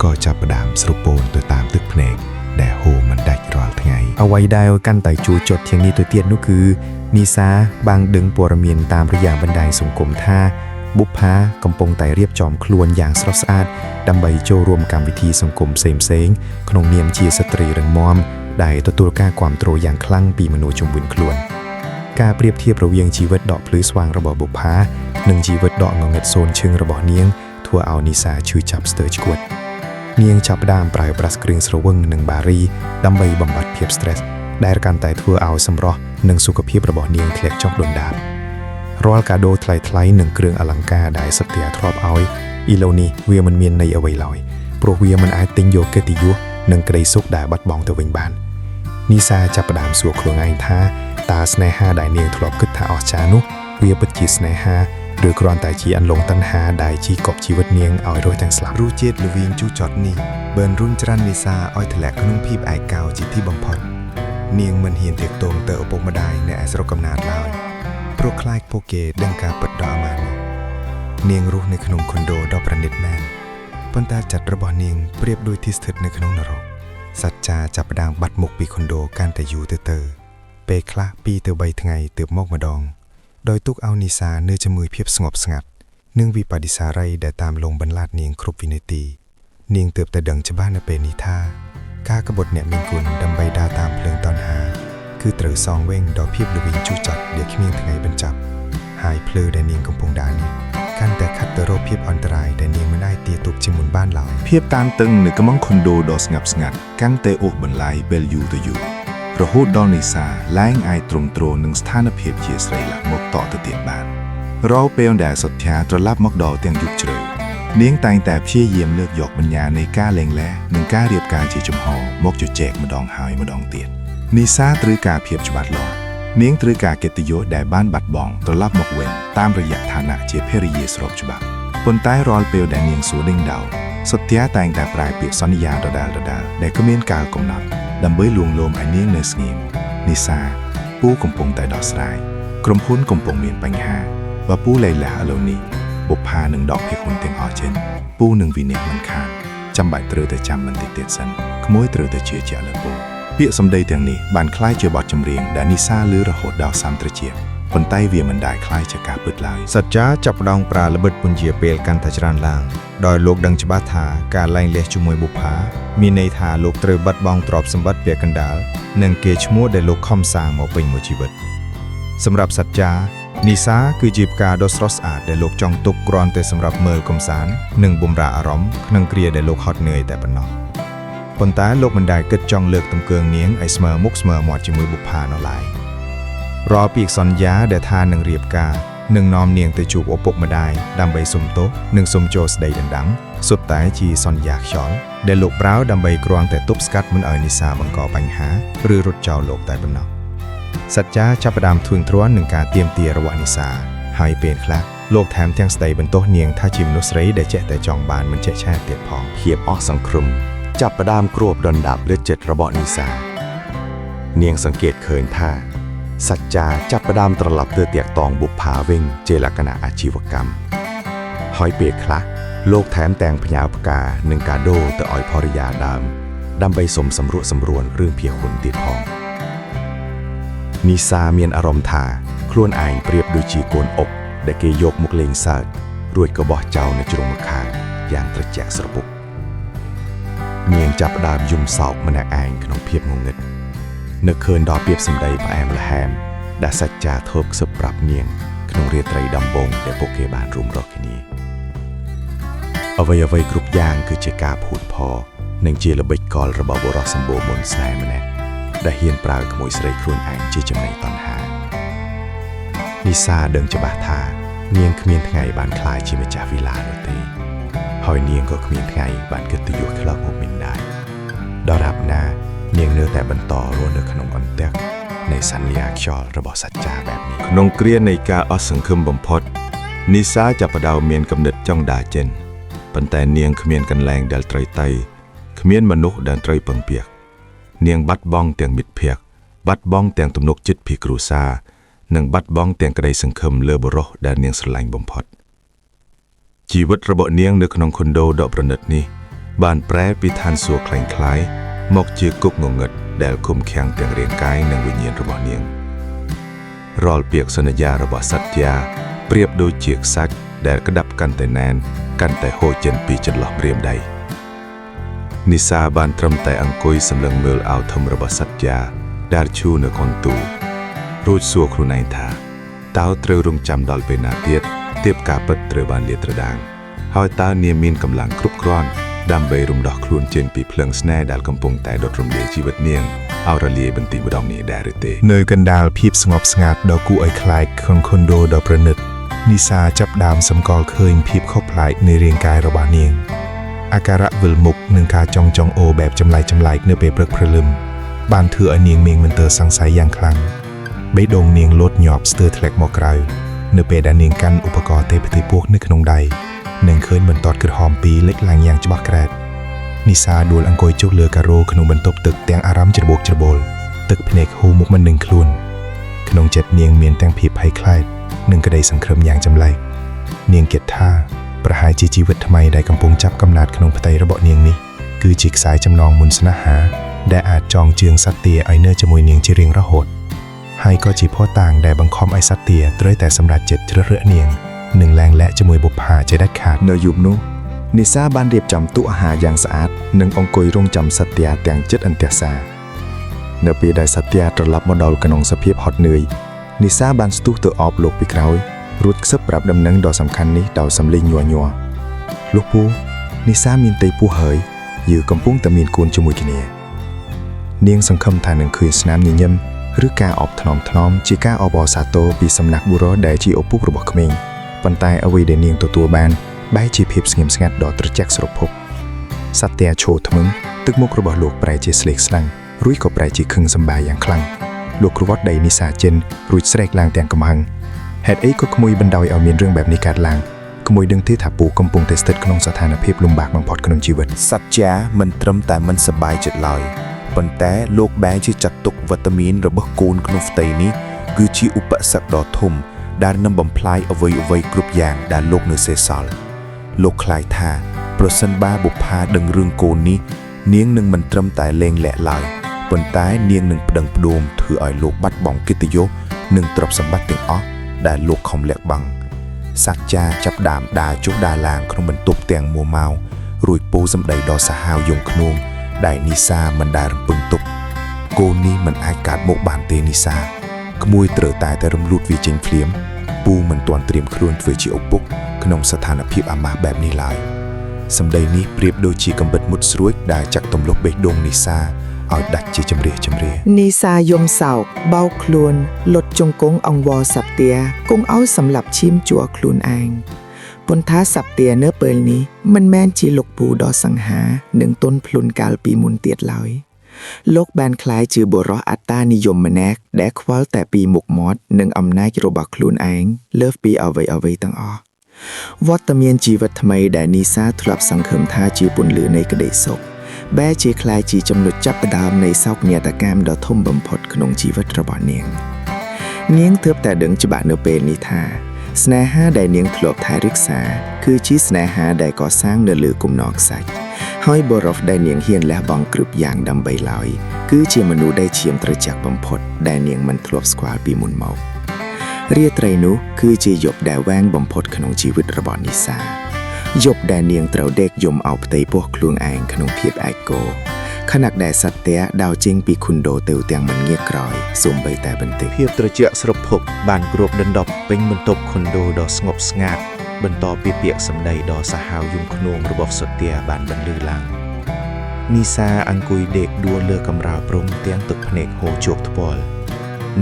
S3: ក៏ចាប់ផ្ដើមស្រពោនទៅតាមទឹកភ្នែកដែលហូរមិនដាច់រាល់ថ្ងៃអ្វីដែលកាន់តែជួចជាងនេះទៅទៀតនោះគឺនីសាបានដឹងព័ត៌មានតាមរយៈបណ្ដាញសង្គមថាបុប្ផាកំពុងតែរៀបចំខ្លួនយ៉ាងស្រស់ស្អាតដើម្បីចូលរួមកម្មវិធីសង្គមផ្សេងៗក្នុងនាមជាស្ត្រីរឹងមាំដែលទទួលការគាំទ្រយ៉ាងខ្លាំងពីមនុស្សជុំវិញខ្លួនការប្រៀបធៀបរវាងជីវិតដកភ្លឺស្វាងរបស់បុប្ផានិងជីវិតដកងងឹតសូនឈឹងរបស់នាងធ្វើឲ្យនីសាឈឺចាប់ស្ទើរឆ្កួតនាងចាប់ផ្ដើមប្រើប្រាស់គ្រឿងស្រវឹងនិងបារីដើម្បីបំបាត់ភាព stress ដែលកាន់តែធ្វើឲ្យសម្រស់និងសុខភាពរបស់នាងធ្លាក់ចុះដុនដាបរាល់កាដូថ្លៃៗនិងគ្រឿងអលង្ការដែលសត្យទាធ្លាប់ឲ្យឥឡូវនេះវាមិនមានន័យអ្វីឡើយព្រោះវាមិនអាចទិញយកកិត្តិយសនិងក្តីសុខដែលបាត់បង់ទៅវិញបាននីសាចាប់ផ្ដើមសួរខ្លួនឯងថាតើស្នេហាដែលនាងធ្លាប់គិតថាអស្ចារ្យនោះវាពិតជាស្នេហាឬគ្រាន់តែជាអន្លង់តណ្ហាដែលជីកប់ជីវិតនាងឲ្យរស់ទាំងស្លាប់រសជាតិល្វីងជូរចត់នេះបានរុញច្រាននីសាឲ្យធ្លាក់ក្នុងភាពឯកោជាទីបំផុតនាងមិនហ៊ានទាក់ទងទៅឪពុកម្ដាយនៅឯស្រុកកំណើតឡើយព្រោះខ្លាចពួកគេដឹងការពិតដ៏អាម៉ាស់នេះនាងរស់នៅក្នុងខុនដូដ៏ប្រណិតមែន
S2: ប៉ុន្តែចិត្តរបស់នាងប្រៀបដូចទីស្ថិតនៅក្នុងនរកសច្ចាចាប់ផ្ដើមបាត់មុខពីខុនដូកាន់តែយូរទៅពេលខ្លះ2ទៅ3ថ្ងៃទើបមកម្ដងដោយទុកឲ្យនីសានៅជាមួយភាពស្ងប់ស្ងាត់និងវិបដិសារីដែលតាមលងបន្លាតនាងគ្រប់វិនាទីនាងទើបតែដឹងច្បាស់នៅពេលនេះថាការក្បត់អ្នកមានគុណដើម្បីដើរតាមភ្លើងតណ្ហាគឺត្រូវសងវែងដល់ភាពល្វីងជូរចត់ដែលគ្មានថ្ងៃបញ្ចប់ហើយភ្លើដែលនាងកំពុងដើរនេះកាន់តែខិតទៅរកភាពអន្តរាយដែលនាងមិនអាចទាទប់ជាមុនបានឡើយ
S3: ភាពតានតឹងនៅក្នុងខុនដូដ៏ស្ងាត់ស្ងាត់កាន់តែអូសបន្លាយពេលយូរទៅយូររហូតដល់នីសាឡើងអាចទ្រង់ទ្រនឹងស្ថានភាពជាស្រីឡាក់មកតទៅទៀតបានរាល់ពេលដែលសុទ្ធាត្រឡប់មកដល់ទាំងយប់ជ្រៅនាងតែងតែព្យាយាមលើកយកបញ្ញានៃការលែងលះនិងការរៀបការជាចំហមកជជែកម្ដងហើយម្ដងទៀតនីសាត្រូវការភាពច្បាស់លាស់នាងត្រូវការកិត្តិយសដែលបានបាត់បង់ត្រឡប់មកវិញតាមរយៈឋានៈជាភរិយាស្របច្បាប់ប៉ុន្តែរាល់ពេលដែលនាងសួរដេញដោលសុទ្ធាតែងតែប្រែពាក្យសន្យាដដែលដែលគ្មានកាលកំណត់ដើម្បីលួងលោមឲ្យនាងនៅស្ងៀមនីសាពូកំពុងតែដោះស្រាយក្រុមហ៊ុនកំពុងមានបញ្ហាបើពូលែងលះឥឡូវនេះបុប្ផានឹងដកភាគហ៊ុនទាំងអស់ចេញពូនឹងវិនិច្ឆ័យមិនខានចាំបាច់ត្រូវតែចាំបន្តិចទៀតសិនក្មួយត្រូវតែជឿជាក់លើពូពាក្យសម្ដីទាំងនេះបានคล้ายជាបទចម្រៀងដែលនីសាឮរហូតដល់សាមត្រជាប៉ុន្តែវាមិនដែលคล้ายជាការពិតឡើយ
S2: សច្ចាចាប់ផ្ដើមប្រើល្បិចពន្យាពេលកាន់តែច្រើនឡើងដោយលោកដឹងច្បាស់ថាការលែងលះជាមួយបុប្ផាមានន័យថាលោកត្រូវបាត់បង់ទ្រព្យសម្បត្តិពាក់កណ្ដាលនិងកេរ្តិ៍ឈ្មោះដែលលោកខំសាងមកពេញមួយជីវិតសម្រាប់សច្ចានីសាគឺជាផ្កាដ៏ស្រស់ស្អាតដែលលោកចង់ទុកគ្រាន់តែសម្រាប់មើលកំសាន្តនិងបម្រើអារម្មណ៍ក្នុងគ្រាដែលលោកហត់នឿយតែប៉ុណ្ណោះប៉ុន្តែលោកមិនដែលគិតចង់លើកទង្គើងនាងឲ្យស្មើមុខស្មើមាត់ជាមួយបុប្ផានោះឡើយរាល់ពាក្យសន្យាដែលថានឹងរៀបការនឹងនាំនាងទៅជួបឪពុកម្ដាយដើម្បីសុំទោសនិងសុំចូលស្ដីដណ្ដឹងសុទ្ធតែជាសន្យាខ្យល់ដែលលោកប្រើដើម្បីគ្រាន់តែទប់ស្កាត់មិនឲ្យនីសាបង្កបញ្ហាឬរត់ចោលលោកតែប៉ុណ្ណោះសច្ចាចាប់ផ្ដើមធួងទ្រាន់នឹងការទាមទាររបស់នីសាហើយពេលខ្លះលោកថែមទាំងស្ដីបន្ទោសនាងថាជាមនុស្សស្រីដែលចេះតែចង់បានមិនចេះឆាទៀតផង
S4: ភាពអស់សង្ឃឹមចាប់ផ្ដើមគ្របដណ្ដាប់លើចិត្តរបស់នីសានាងសង្កេតឃើញថាសច្ចាចាប់ផ្ដើមត្រឡប់ទៅតាក់ទងបុប្ផាវិញជាលក្ខណៈអាជីវកម្មហើយពេលខ្លះលោកថែមទាំងផ្ញើផ្កានិងកាដូទៅឲ្យភរិយាដើមដើម្បីសុំសម្រួលសម្រួលរឿងភាហ៊ុនទៀតផងនីសាមានអារម្មណ៍ថាខ្លួនឯងប្រៀបដូចជាកូនអុកដែលគេយកមកលេងសើចរួចក៏បោះចោលនៅជ្រុងម្ខាងយ៉ាងត្រជាក់ស្រពុកនាងចាប់ផ្ដើមយំសោកម្នាក់ឯងក្នុងភាពងងឹតនឹកឃើញដល់ពាក្យសម្ដីផ្អែមល្ហែមដែលសច្ចាធូបខ្សឹបប្រាប់នាងក្នុងរាត្រីដំបូងដែលពួកគេបានរួមរស់គ្នាអ្វីៗគ្រប់យ៉ាងគឺជាការភូតផលនិងជាល្បិចកលរបស់បុរសសម្បូរមុនស្នេហ៍ម្នាក់ដែលហ៊ានប្រើក្មួយស្រីខ្លួនឯងជាចំណីតណ្ហានីសាដឹងច្បាស់ថានាងគ្មានថ្ងៃបានក្លាយជាម្ចាស់វីឡានោះទេហើយនាងក៏គ្មានថ្ងៃបានកិត្តិយសខ្លោចមកវិញដែរដរាបណានាងនៅតែបន្តរស់នៅក្នុងអន្ទាក់នៃសន្យាខ្យល់របស់សច្ចាបែបនេះ
S3: ក្នុងគ្រានៃការអស់សង្ឃឹមបំផុតនីសាចាប់ផ្ដើមមានគំនិតចង់ដើរចេញប៉ុន្តែនាងគ្មានកន្លែងដែលត្រូវទៅគ្មានមនុស្សដែលត្រូវពឹងពាក់នាងបាត់បង់ទាំងមិត្តភ័ក្តិបាត់បង់ទាំងទំនុកចិត្តពីគ្រួសារនិងបាត់បង់ទាំងក្តីសង្ឃឹមលើបុរសដែលនាងស្រឡាញ់បំផុតជីវិតរបស់នាងនៅក្នុងខុនដូដ៏ប្រណិតនេះបានប្រែពីឋានសួគ៌คล้ายៗមកជាគុកងងឹតដែលឃុំឃាំងទាំងរាងកាយនិងវិញ្ញាណរបស់នាងរាល់ពាក្យសន្យារបស់សត្យាប្រៀបដូចជាខ្សាច់ដែលក្តាប់កាន់តែណែនកាន់តែហូរចេញពីចន្លោះព្រាមដៃនីសាបានត្រឹមតែអង្គុយសម្លឹងមើលអាវធំរបស់សត្យាដែលឈូនៅកន្ទូរួចសួរខ្លួនឯងថាតើត្រូវរងចាំដល់ពេលណាទៀតទើបការពិតត្រូវបានលាតត្រដាងហើយតើនាងមានកម្លាំងគ្រប់គ្រាន់ដើម្បីរំដោះខ្លួនចេញពីភ្លើងស្នេហ៍ដែលកំពុងតែដុតរំលាយជីវិតនាងឲ្យរលាយបន្តិចម្ដងនេះដែរឬទេ
S2: នៅកណ្ដាលភាពស្ងប់ស្ងាត់ដ៏គួរឲ្យខ្លាចក្នុងខុនដូដ៏ប្រណិតនីសាចាប់ដើមសម្គាល់ឃើញភាពខុសប្លែកនៃរាងកាយរបស់នាងអាការៈវិលមុខនិងការចង់អូបែបចម្លែកនៅពេលព្រឹកព្រលឹមបានធ្វើឲ្យនាងមានមន្ទិលសង្ស័យយ៉ាងខ្លាំងបេះដូងនាងលោតញាប់ស្ទើរធ្លាក់មកក្រៅនៅពេលដែលនាងកាន់ឧបករណ៍ទេពតិពស់នៅក្នុងដៃនិងឃើញបន្ទាត់ក្រហមពីរលេចឡើងយ៉ាងច្បាស់ក្រែតនីសាដួលអង្គុយជុះលើការ៉ូក្នុងបន្ទប់ទឹកទាំងអារម្មណ៍ច្របូកច្របល់ទឹកភ្នែកហូរមុខមិននឹងខ្លួនក្នុងចិត្តនាងមានទាំងភាពភ័យខ្លាចនិងក្តីសង្ឃឹមយ៉ាងចម្លែកនាងគិតថា ប្រហែលជាជីវិតថ្មីដែលកំពុងចាប់កំណើតក្នុងផ្ទៃរបស់នាងនេះគឺជាខ្សែចំណងមុនស្នេហាដែលអាចចងជើងសត្វទាឲ្យនៅជាមួយនាងជារៀងរហូតហើយក៏ជាភស្តុតាងដែលបង្ខំឲ្យសត្វទាត្រូវតែសម្រេចចិត្តជ្រើសរើសនាងនិងលែងលាក់ជាមួយបុប្ផាជាដាច់ខាតនៅយប់នោះនីសាបានរៀបចំទូអាហារយ៉ាងស្អាតនិងអង្គុយរង់ចាំសត្វទាទាំងជិតអន្ទះសានៅពេលដែលសត្វទាត្រឡប់មកដល់ក្នុងសភាពហត់នឿយនីសាបានស្ទុះទៅអបលោកពីក្រោយរួចខ្សឹបប្រាប់ដំណឹងដ៏សំខាន់នេះដោយសំឡេងញ័រលោកពូនីសាមានទីពោះហើយយើកំពុងតែមានកូនជាមួយគ្នានាងសង្ឃឹមថានឹងឃើញស្នាមញញឹមឬការអបថ្នមជាការអបអរសាទរពីសំណាក់បុរសដែលជាឪពុករបស់ក្មេងប៉ុន្តែអ្វីដែលនាងទទួលបានបែរជាភាពស្ងៀមស្ងាត់ដ៏ត្រជាក់ស្រពភពសត្វទាឈរថ្មឹងទឹកមុខរបស់លោកប្រែជាស្លេកស្លាំងរួចក៏ប្រែជាខឹងសម្បារយ៉ាងខ្លាំងលោកគ្រួតដីនីសាចិនរួចស្រែកឡើងទាំងកំហឹងហេតុអីក៏ក្មួយបណ្ដោយឲ្យមានរឿងបែបនេះកើតឡើងក្មួយដឹងទេថាពូកំពុងតែស្ថិតក្នុងស្ថានភាពលំបាកបំផុតក្នុងជីវិត
S3: សត្វចាមិនត្រឹមតែមិនសប្បាយចិត្តឡើយប៉ុន្តែលោកបែរជាចាត់ទុកវត្តមានរបស់កូនក្នុងផ្ទៃនេះគឺជាឧបសគ្គដ៏ធំដែលនឹងបំផ្លាញអ្វីៗគ្រប់យ៉ាងដែលលោកនៅសេសសល់លោកខ្លាចថាប្រសិនបើបុប្ផាដឹងរឿងកូននេះនាងនឹងមិនត្រឹមតែលែងលាក់ឡើយប៉ុន្តែនាងនឹងប្តឹងផ្ដួមធ្វើឲ្យលោកបាត់បង់កិត្តិយសនិងទ្រព្យសម្បត្តិទាំងអស់ដែលលោកខំលាក់បាំងសត្វចាចាប់ដើមដើរចុះដើរឡើងក្នុងបន្ទប់ទាំងមួម៉ៅរួចពោលសម្ដីដ៏សាហាវយងខ្នងដែលនីសាមិនដែលរំពឹងទុកកូននេះមិនអាចកើតមកបានទេនីសាក្មួយត្រូវតែរំលូតវាចេញភ្លាមពូមិនទាន់ត្រៀមខ្លួនធ្វើជាឪពុកក្នុងស្ថានភាពអាម៉ាស់បែបនេះឡើយសម្ដីនេះប្រៀបដូចជាកំបិតមុតស្រួចដែលចាក់ទម្លុះបេះដូងនីសាឲ្យដាច់ជាចម្រៀស
S5: នីសាយំសោកបោកខ្លួនលុតជង្គង់អង្វរសត្វទាគង់ឲ្យសម្លាប់ឈាមជួខ្លួនឯងប៉ុន្តែសត្វទានៅពេលនេះមិនមែនជាលោកពូដ៏សង្ហានិងទន់ភ្លន់កាលពីមុនទៀតឡើយលោកបានក្លាយជាបុរសអត្តានិយមម្នាក់ដែលខ្វល់តែពីមុខមាត់និងអំណាចរបស់ខ្លួនឯងលើសពីអ្វីទាំងអស់វត្តមានជីវិតថ្មីដែលនីសាធ្លាប់សង្ឃឹមថាជាពន្លឺនៃក្តីសុខបែរជាក្លាយជាចំណុចចាប់ផ្ដើមនៃសោកនាដកម្មដ៏ធំបំផុតក្នុងជីវិតរបស់នាងទើបតែដឹងច្បាស់នៅពេលនេះថាស្នេហាដែលនាងធ្លាប់ថែរក្សាគឺជាស្នេហាដែលកសាងនៅលើគំនរខ្សាច់ហើយបុរសដែលនាងហ៊ានលះបង់គ្រប់យ៉ាងដើម្បីឡើយគឺជាមនុស្សដែលឈាមត្រជាក់បំផុតដែលនាងមិនធ្លាប់ស្គាល់ពីមុនមករាត្រីនោះគឺជាយប់ដែលវែងបំផុតក្នុងជីវិតរបស់នីសាយប់ដែលនាងត្រូវដេកយំអោបផ្ទៃពោះខ្លួនឯងក្នុងភាពឯកោខណៈដែលសត្វទាដើរចេញពីខុនដូទៅទាំងមិនងាកក្រោយសូម្បីតែបន្តិច
S3: ភាពត្រជាក់ស្រពភពបានគ្របដណ្ដប់ពេញបន្ទប់ខុនដូដ៏ស្ងប់ស្ងាត់បន្តពីពាក្យសម្ដីដ៏សាហាវយំខ្នងរបស់សត្វទាបានបន្លឺឡើងនីសាអង្គុយដេកដួលលើកម្រាលព្រំទាំងទឹកភ្នែកហូរជោគថ្ពាល់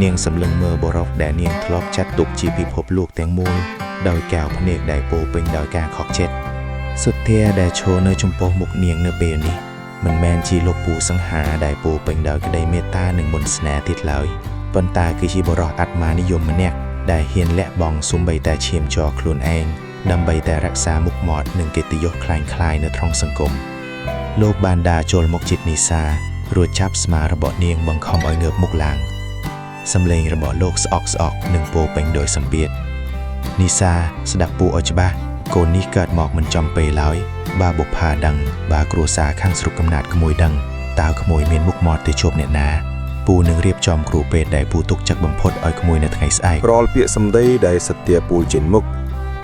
S3: នាងសម្លឹងមើលបុរសដែលនាងធ្លាប់ចាត់ទុកជាពិភពលោកទាំងមូលដោយកែវភ្នែកដែលពោពេញដោយការខកចិត្តសត្វទាដែលឈរនៅចំពោះមុខនាងនៅពេលនេះមិនមែនជាលោកពូសង្ហាដែលពោពេញដោយក្តីមេត្តានិងមន្តស្នេហ៍ទៀតឡើយប៉ុន្តែគឺជាបុរសអាត្មានិយមម្នាក់ដែលហ៊ានលាក់បង់សូម្បីតែឈាមជ័រខ្លួនឯងដើម្បីតែរក្សាមុខមាត់និងកិត្តិយសคล้ายៗនៅក្នុងសង្គមលោកបានដើរចូលមកជិតនីសារួចចាប់ស្មារបស់នាងបង្ខំឲ្យងើបមុខឡើងសំឡេងរបស់លោកស្អកនិងពោពេញដោយសម្ពាធនីសាស្ដាប់ពូឲ្យច្បាស់កូននេះកើតមកមិនចំពេលឡើយបើបុប្ផាដឹងបើគ្រួសារខាងស្រុកកំណាត់ក្មួយដឹងតើក្មួយមានមុខមាត់ទៅជួបអ្នកណាពូនឹងរៀបចំគ្រូពេទ្យដែលពូទុកចិត្តបំផុតឲ្យក្មួយនៅថ្ងៃស្អែក
S2: ប្រល់ពាក្យសម្ដីដែលសត្វទាពូលចេញមុខ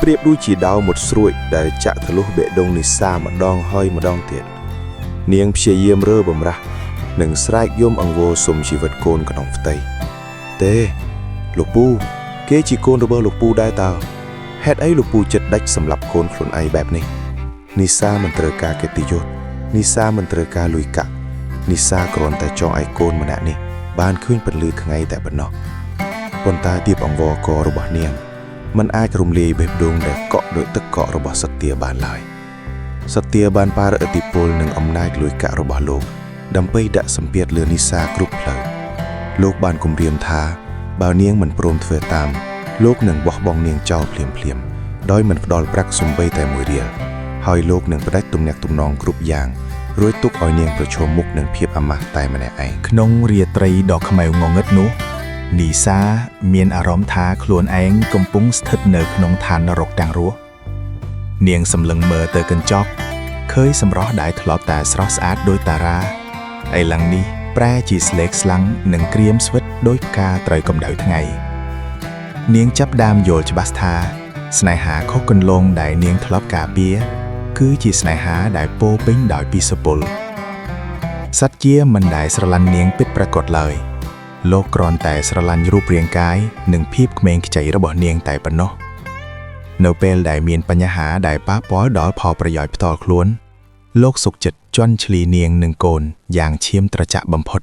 S2: ប្រៀបដូចជាដាវមុតស្រួចដែលចាក់ធ្លុះបេះដូងនីសាម្ដងហើយម្ដងទៀតនាងព្យាយាមរើបំរាស់និងស្រែកយំអង្វរសុំជីវិតកូនក្នុងផ្ទៃទេលោកពូគេជាកូនរបស់លោកពូដែរតើហេតុអីលោកពូចិត្តដាច់សម្លាប់កូនខ្លួនឯងបែបនេះនីសាមិនត្រូវការកិត្តិយសនីសាមិនត្រូវការលុយកាក់នីសាគ្រាន់តែចង់ឲ្យកូនម្នាក់នេះបានឃើញពន្លឺថ្ងៃតែប៉ុណ្ណោះប៉ុន្តែភាពអង្វរករបស់នាងមិនអាចរំលាយបេះដូងដែលកក់ដោយទឹកកករបស់សត្វទាបានឡើយសត្វទាបានប៉ារឥទ្ធិពលនិងអំណាចលុយកាក់របស់លោកដើម្បីដាក់សម្ពាធលើនីសាគ្រប់ផ្លូវលោកបានគំរាមថាបើនាងមិនព្រមធ្វើតាមលោកនឹងបោះបង់នាងចោលភ្លាមដោយមិនផ្ដល់ប្រាក់សំបីតែមួយរៀលហើយលោកនឹងផ្ដាច់ទំនាក់ទំនងគ្រប់យ៉ាងរួចទុកឲ្យនាងប្រឈមមុខនឹងភាពអាម៉ាស់តែម្នាក់ឯង
S6: ក្នុងរាត្រីដ៏ខ្មៅងងឹតនោះនីសាមានអារម្មណ៍ថាខ្លួនឯងកំពុងស្ថិតនៅក្នុងឋាននរកទាំងរស់ នាងសម្លឹងមើលទៅកញ្ចក់ឃើញសម្រស់ដែលធ្លាប់តែស្រស់ស្អាតដោយតារាឥឡូវនេះប្រែជាស្លេកស្លាំងនិងក្រៀមស្វិតដោយផ្កាត្រូវកម្ដៅថ្ងៃនាងចាប់ដើមយល់ច្បាស់ថាស្នេហាខុសគន្លងដែលនាងធ្លាប់ការពារគឺជាស្នេហាដែលពោរពេញដោយពីសុពលសត្វជាមិនដែលស្រឡាញ់នាងពិតប្រាកដឡើយលោកគ្រាន់តែស្រឡាញ់រូបរាងកាយនិងភាពក្មេងខ្ចីរបស់នាងតែប៉ុណ្ណោះនៅពេលដែលមានបញ្ហាដែលប៉ះពាល់ដល់ផលប្រយោជន៍ផ្ទាល់ខ្លួនលោកសុខចិត្តជន់ឈ្លីនាងនិងកូនយ៉ាងឈាមត្រជាក់បំផុត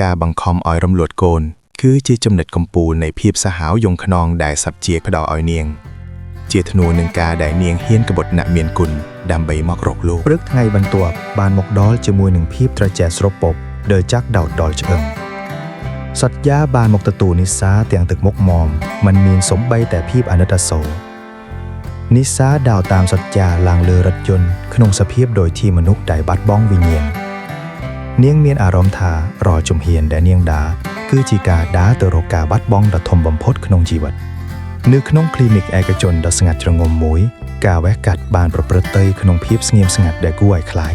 S6: ការបង្ខំឲ្យរំលួតកូនគឺជាចំណុចកំពូលនៃភាពសាហាវយង់ខ្នងដែលសត្វជាផ្ដល់ឲ្យនាងជាធ្នូនឹងការដែលនាងហ៊ានក្បត់អ្នកមានគុណដើម្បីមករកលោក
S7: ព្រឹកថ្ងៃបន្ទាប់បានមកដល់ជាមួយនឹងភាពត្រជាក់ស្រពពដើរចាក់ដោតដល់ឆ្អឹងសត្យាបានមកទទួលនិសាទាំងទឹកមុខមមមិនមានសំបីតែភាពអាណិតអាសូរនិសាដើរតាមសត្យាឡើងលើរថយន្តក្នុងសភាពដោយជាមនុស្សដែលបាត់បង់វិញ្ញាណនាងមានអារម្មណ៍ថារាល់ជំហានដែលនាងដើរគឺជាការដើរទៅរកការបាត់បង់ដ៏ធំបំផុតក្នុងជីវិតនៅក្នុងគ្លីនិកឯកជនដ៏ស្ងាត់ជ្រងំមួយការវះកាត់បានប្រព្រឹត្តទៅក្នុងភាពស្ងៀមស្ងាត់ដែលគួរឲ្យខ្លាច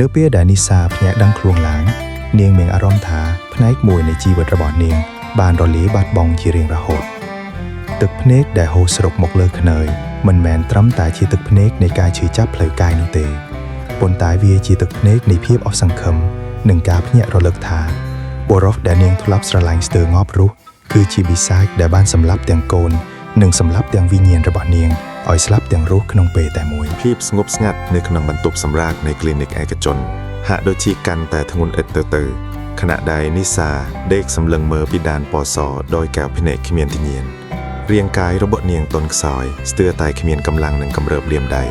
S7: នៅពេលដែលនិសាភ្ញាក់ដឹងខ្លួនឡើងនាងមានអារម្មណ៍ថាផ្នែកមួយនៃជីវិតរបស់នាងបានរលាយបាត់បង់ជារៀងរហូតទឹកភ្នែកដែលហូរស្រុកមកលើខ្នើយមិនមែនត្រឹមតែជាទឹកភ្នែកនៃការឈឺចាប់ផ្លូវកាយនោះទេប៉ុន្តែវាជាទឹកភ្នែកនៃភាពអស់សង្ឃឹមនិងការភ្ញាក់រលឹកថាបុរសដែលនាងធ្លាប់ស្រឡាញ់ស្ទើរងាប់រស់គឺជាបិសាចដែលបានសម្លាប់ទាំងកូននិងសម្លាប់ទាំងវិញ្ញាណរបស់នាងឲ្យស្លាប់ទាំងរស់ក្នុងពេលតែមួយ
S1: ភាពស្ងប់ស្ងាត់នៅក្នុងបន្ទប់សម្រាកនៃគ្លីនិកឯកជនហាក់ដូចជាកាន់តែធ្ងន់ឥតទៅខណៈដែលនិសាដេកសម្លឹងមើលពីដានពណ៌សដោយកែវភ្នែកគ្មានវិញ្ញាណរាងកាយរបស់នាងទន់ខ្សោយស្ទើរតែគ្មានកម្លាំងនិងកម្រើបលៀមដៃ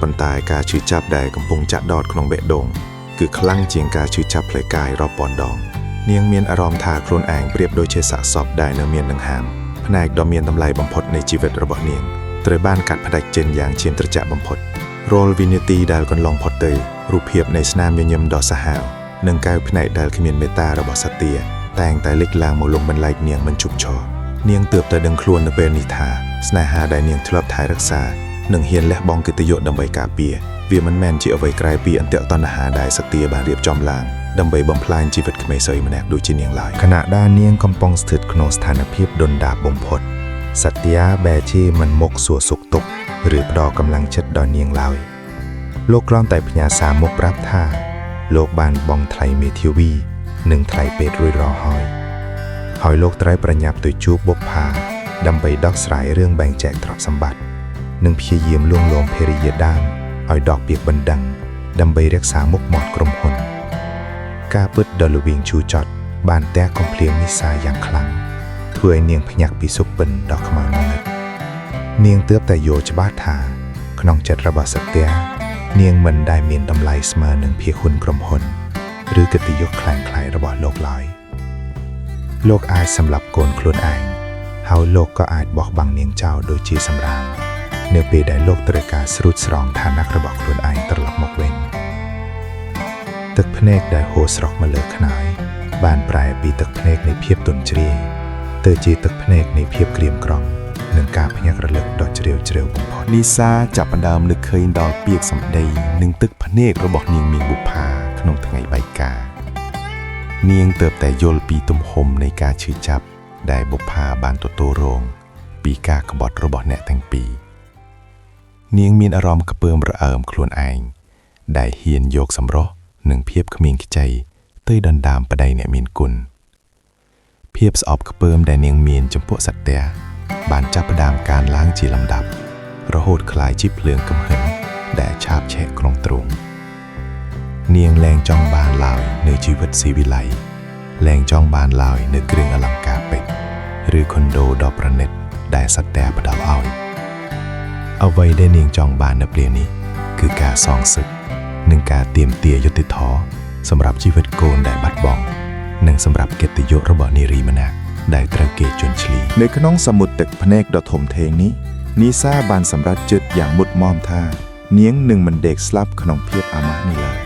S1: ប៉ុន្តែការឈឺចាប់ដែលកំពុងចាក់ដោតក្នុងបេះដូងគឺខ្លាំងជាងការឈឺចាប់ផ្លូវកាយរាប់ពាន់ដងនាងមានអារម្មណ៍ថាខ្លួនឯងប្រៀបដូចជាសាកសពដែលនៅមានដង្ហើមផ្នែកដ៏មានតម្លៃបំផុតនៃជីវិតរបស់នាងត្រូវបានកាត់ផ្តាច់ចេញយ៉ាងឈាមត្រជាក់បំផុតរាល់វិនាទីដែលកន្លងផុតទៅរូបភាពនៃស្នាមញញឹមដ៏សាហាវនិងកែវភ្នែកដែលគ្មានមេត្តារបស់សត្យាតែងតែលេចឡើងមកលំបន្លែកនាងមិនឈប់ឈរនាងទើបតែដឹងខ្លួននៅពេលនេះថាស្នេហាដែលនាងធ្លាប់ថែរក្សានិងហ៊ានលះបង់កិត្តិយសដើម្បីការពារវាមិនមែនជាអ្វីក្រៅពីអន្ទាក់តណ្ហាដែលសត្យាបានរៀបចំឡើងដើម្បីបំផ្លាញជីវិតក្មេងស្រីម្នាក់ដូចជានាងឡើយ
S7: ខណៈដែលនាងកំពុងស្ថិតក្នុងស្ថានភាពដុនដាបបំផុតសត្យាបែរជាមិនមកសួរសុខទុក្ខឬផ្ដល់កម្លាំងចិត្តដល់នាងឡើយលោកគ្រាន់តែផ្ញើសារមកប្រាប់ថាលោកបានបង់ថ្លៃមេធាវីនិងថ្លៃពេទ្យរួចរាល់ហើយលោកត្រូវប្រញាប់ទៅជួបបុប្ផាដើម្បីដោះស្រាយរឿងបែងចែកទ្រព្យសម្បត្តិនិងព្យាយាមលួងលោមភរិយាដើមឲ្យដកពាក្យបណ្ដឹងដើម្បីរក្សាមុខមាត់ក្រុមហ៊ុនការពិតដ៏ល្វីងជូរចត់បានទះកំភ្លៀងនិសាយ៉ាងខ្លាំងធ្វើឲ្យនាងភ្ញាក់ពីសុបិនដ៏ខ្មៅងងឹតនាងទើបតែយល់ច្បាស់ថាក្នុងចិត្តរបស់សត្យានាងមិនដែលមានតម្លៃស្មើនឹងភាគហ៊ុនក្រុមហ៊ុនឬកិត្តិយសខ្លាំងក្លាយរបស់លោកឡើយលោកអាចសម្លាប់កូនខ្លួនឯងហើយលោកក៏អាចបោះបង់នាងចោលដូចជាសម្រាមនៅពេលដែលលោកត្រូវការស្រួចស្រង់ឋានៈរបស់ខ្លួនឯងត្រឡប់មកវិញទឹកភ្នែកដែលហូរស្រក់មកលើខ្នើយបានប្រែពីទឹកភ្នែកនៃភាពទន់ជ្រាយទៅជាទឹកភ្នែកនៃភាពក្រៀមក្រំនិងការភ្ញាក់រលឹកដ៏ជ្រាលជ្រៅបំផុត
S3: នីសាចាប់ផ្ដើមនឹកឃើញដល់ពាក្យសម្ដីនិងទឹកភ្នែករបស់នាងមីងបុប្ផាក្នុងថ្ងៃបែកការនាងទើបតែយល់ពីទំហំនៃការឈឺចាប់ដែលបុប្ផាបានទទួលរងពីការក្បត់របស់អ្នកទាំងពីរនាងមានអារម្មណ៍ខ្ពើមរអើមខ្លួនឯងដែលហ៊ានយកសម្រស់និងភាពគ្មានខ្ចីទៅដណ្ដើមប្តីអ្នកមានគុណភាពស្អប់ខ្ពើមដែលនាងមានចំពោះសត្យាបានចាប់ផ្ដើមកើនឡើងជាលំដាប់រហូតក្លាយជាភ្លើងកំហឹងដែលឆាបឆេះក្នុងទ្រូងនាងលែងចង់បានឡើយនៅជីវិតស៊ីវិល័យលែងចង់បានឡើយនៅគ្រឿងអលង្ការពេជ្រឬខុនដូដ៏ប្រណិតដែលសត្យាផ្ដល់ឲ្យអ្វីដែលនាងចង់បាននៅពេលនេះគឺការសងសឹកនិងការទាមទារយុត្តិធម៌សម្រាប់ជីវិតកូនដែលបាត់បង់និងសម្រាប់កិត្តិយសរបស់នារីម្នាក់ដែលត្រូវគេជន់ឈ្លី
S1: នៅក្នុងសមុទ្រទឹកភ្នែកដ៏ធំធេងនេះនីសាបានសម្រេចចិត្តយ៉ាងមុតមមថានាងនឹងមិនដេកស្លាប់ក្នុងភាពអាម៉ាស់នេះឡើយ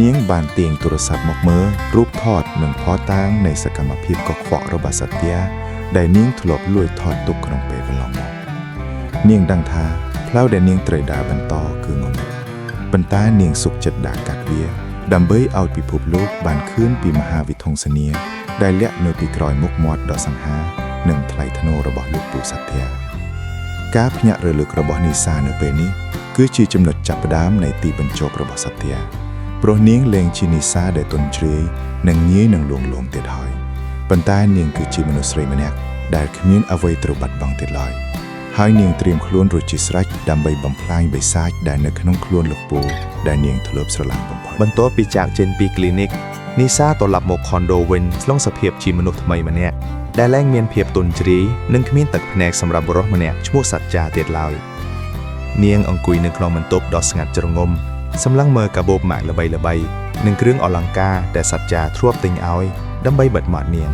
S1: នាងបានទាញទូរស័ព្ទមកមើលរូបថតនិងភស្តុតាងនៃសកម្មភាពកខ្វក់របស់សត្យាដែលនាងធ្លាប់លួចថតទុកក្នុងពេលកន្លងមកនាងដឹងថា
S6: ផ្លូវដែលនាងត្រូវដើរបន្តគឺងងឹតប៉ុន្តែនាងសុខចិត្តដើរកាត់វាដើម្បីឲ្យពិភពលោកបានឃើញពីមហាវិធុងសនាដែលលាក់នៅពីក្រោយមុខមាត់ដ៏សង្ហានិងថ្លៃថ្នូររបស់លោកពូសត្យាការភ្ញាក់រលឹករបស់នីសានៅពេលនេះគឺជាចំណុចចាប់ផ្ដើមនៃទីបញ្ចប់របស់សត្យាព្រោះនាងលែងជានីសាដែលទន់ជ្រាយនិងងាយនឹងលួងលោមទៀតហើយប៉ុន្តែនាងគឺជាមនុស្សស្រីម្នាក់ដែលគ្មានអ្វីត្រូវបាត់បង់ទៀតឡើយហើយនាងត្រៀមខ្លួនរួចជាស្រេចដើម្បីបំផ្លាញបិសាចដែលនៅក្នុងខ្លួនលោកពូដែលនាងធ្លាប់ស្រឡាញ់បំផុត
S3: បន្ទាប់ពីចាកចេញពីគ្លីនិកនីសាត្រឡប់មកខុនដូវិញក្នុងសភាពជាមនុស្សថ្មីម្នាក់ដែលលែងមានភាពទន់ជ្រាយនិងគ្មានទឹកភ្នែកសម្រាប់បុរសម្នាក់ឈ្មោះសច្ចាទៀតឡើយនាងអង្គុយនៅក្នុងបន្ទប់ដ៏ស្ងាត់ជ្រងំសម្លឹងមើលកាបូបម៉ាកល្បីៗនិងគ្រឿងអលង្ការដែលសច្ចាធ្លាប់ទិញឲ្យដើម្បីបិទមាត់នាង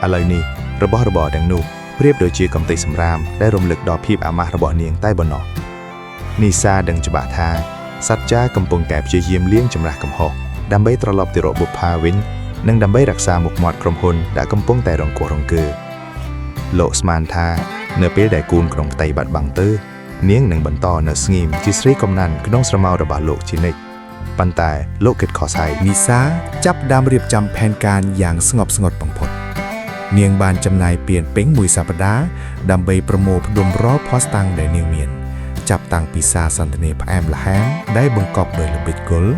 S3: ឥឡូវនេះរបស់របរទាំងនោះប្រៀបដូចជាកំទេចសម្រាមដែលរំលឹកដល់ភាពអាម៉ាស់របស់នាងតែប៉ុណ្ណោះនីសាដឹងច្បាស់ថាសច្ចាកំពុងតែព្យាយាមលាងចម្រាស់កំហុសដើម្បីត្រឡប់ទៅរកបុប្ផាវិញនិងដើម្បីរក្សាមុខមាត់ក្រុមហ៊ុនដែលកំពុងតែរង្គោះរង្គើលោកស្មានថានៅពេលដែលគូនក្នុងផ្ទៃបាត់បង់ទៅនាងនឹងបន្តនៅស្ងៀមជាស្រីកំណាន់ក្នុងស្រមោលរបស់លោកជានិច្ចប៉ុន្តែលោកគិតខុសហើយ
S6: នីសាចាប់ផ្ដើមរៀបចំផែនការយ៉ាងស្ងប់ស្ងាត់បំផុតនាងបានចំណាយពេលពេញមួយសប្តាហ៍ដើម្បីប្រមូលផ្ដុំរាល់ភស្តុតាងដែលនាងមានចាប់តាំងពីសារសន្ទនាផ្អែមល្ហែមដែលបង្កប់ដោយល្បិចគល់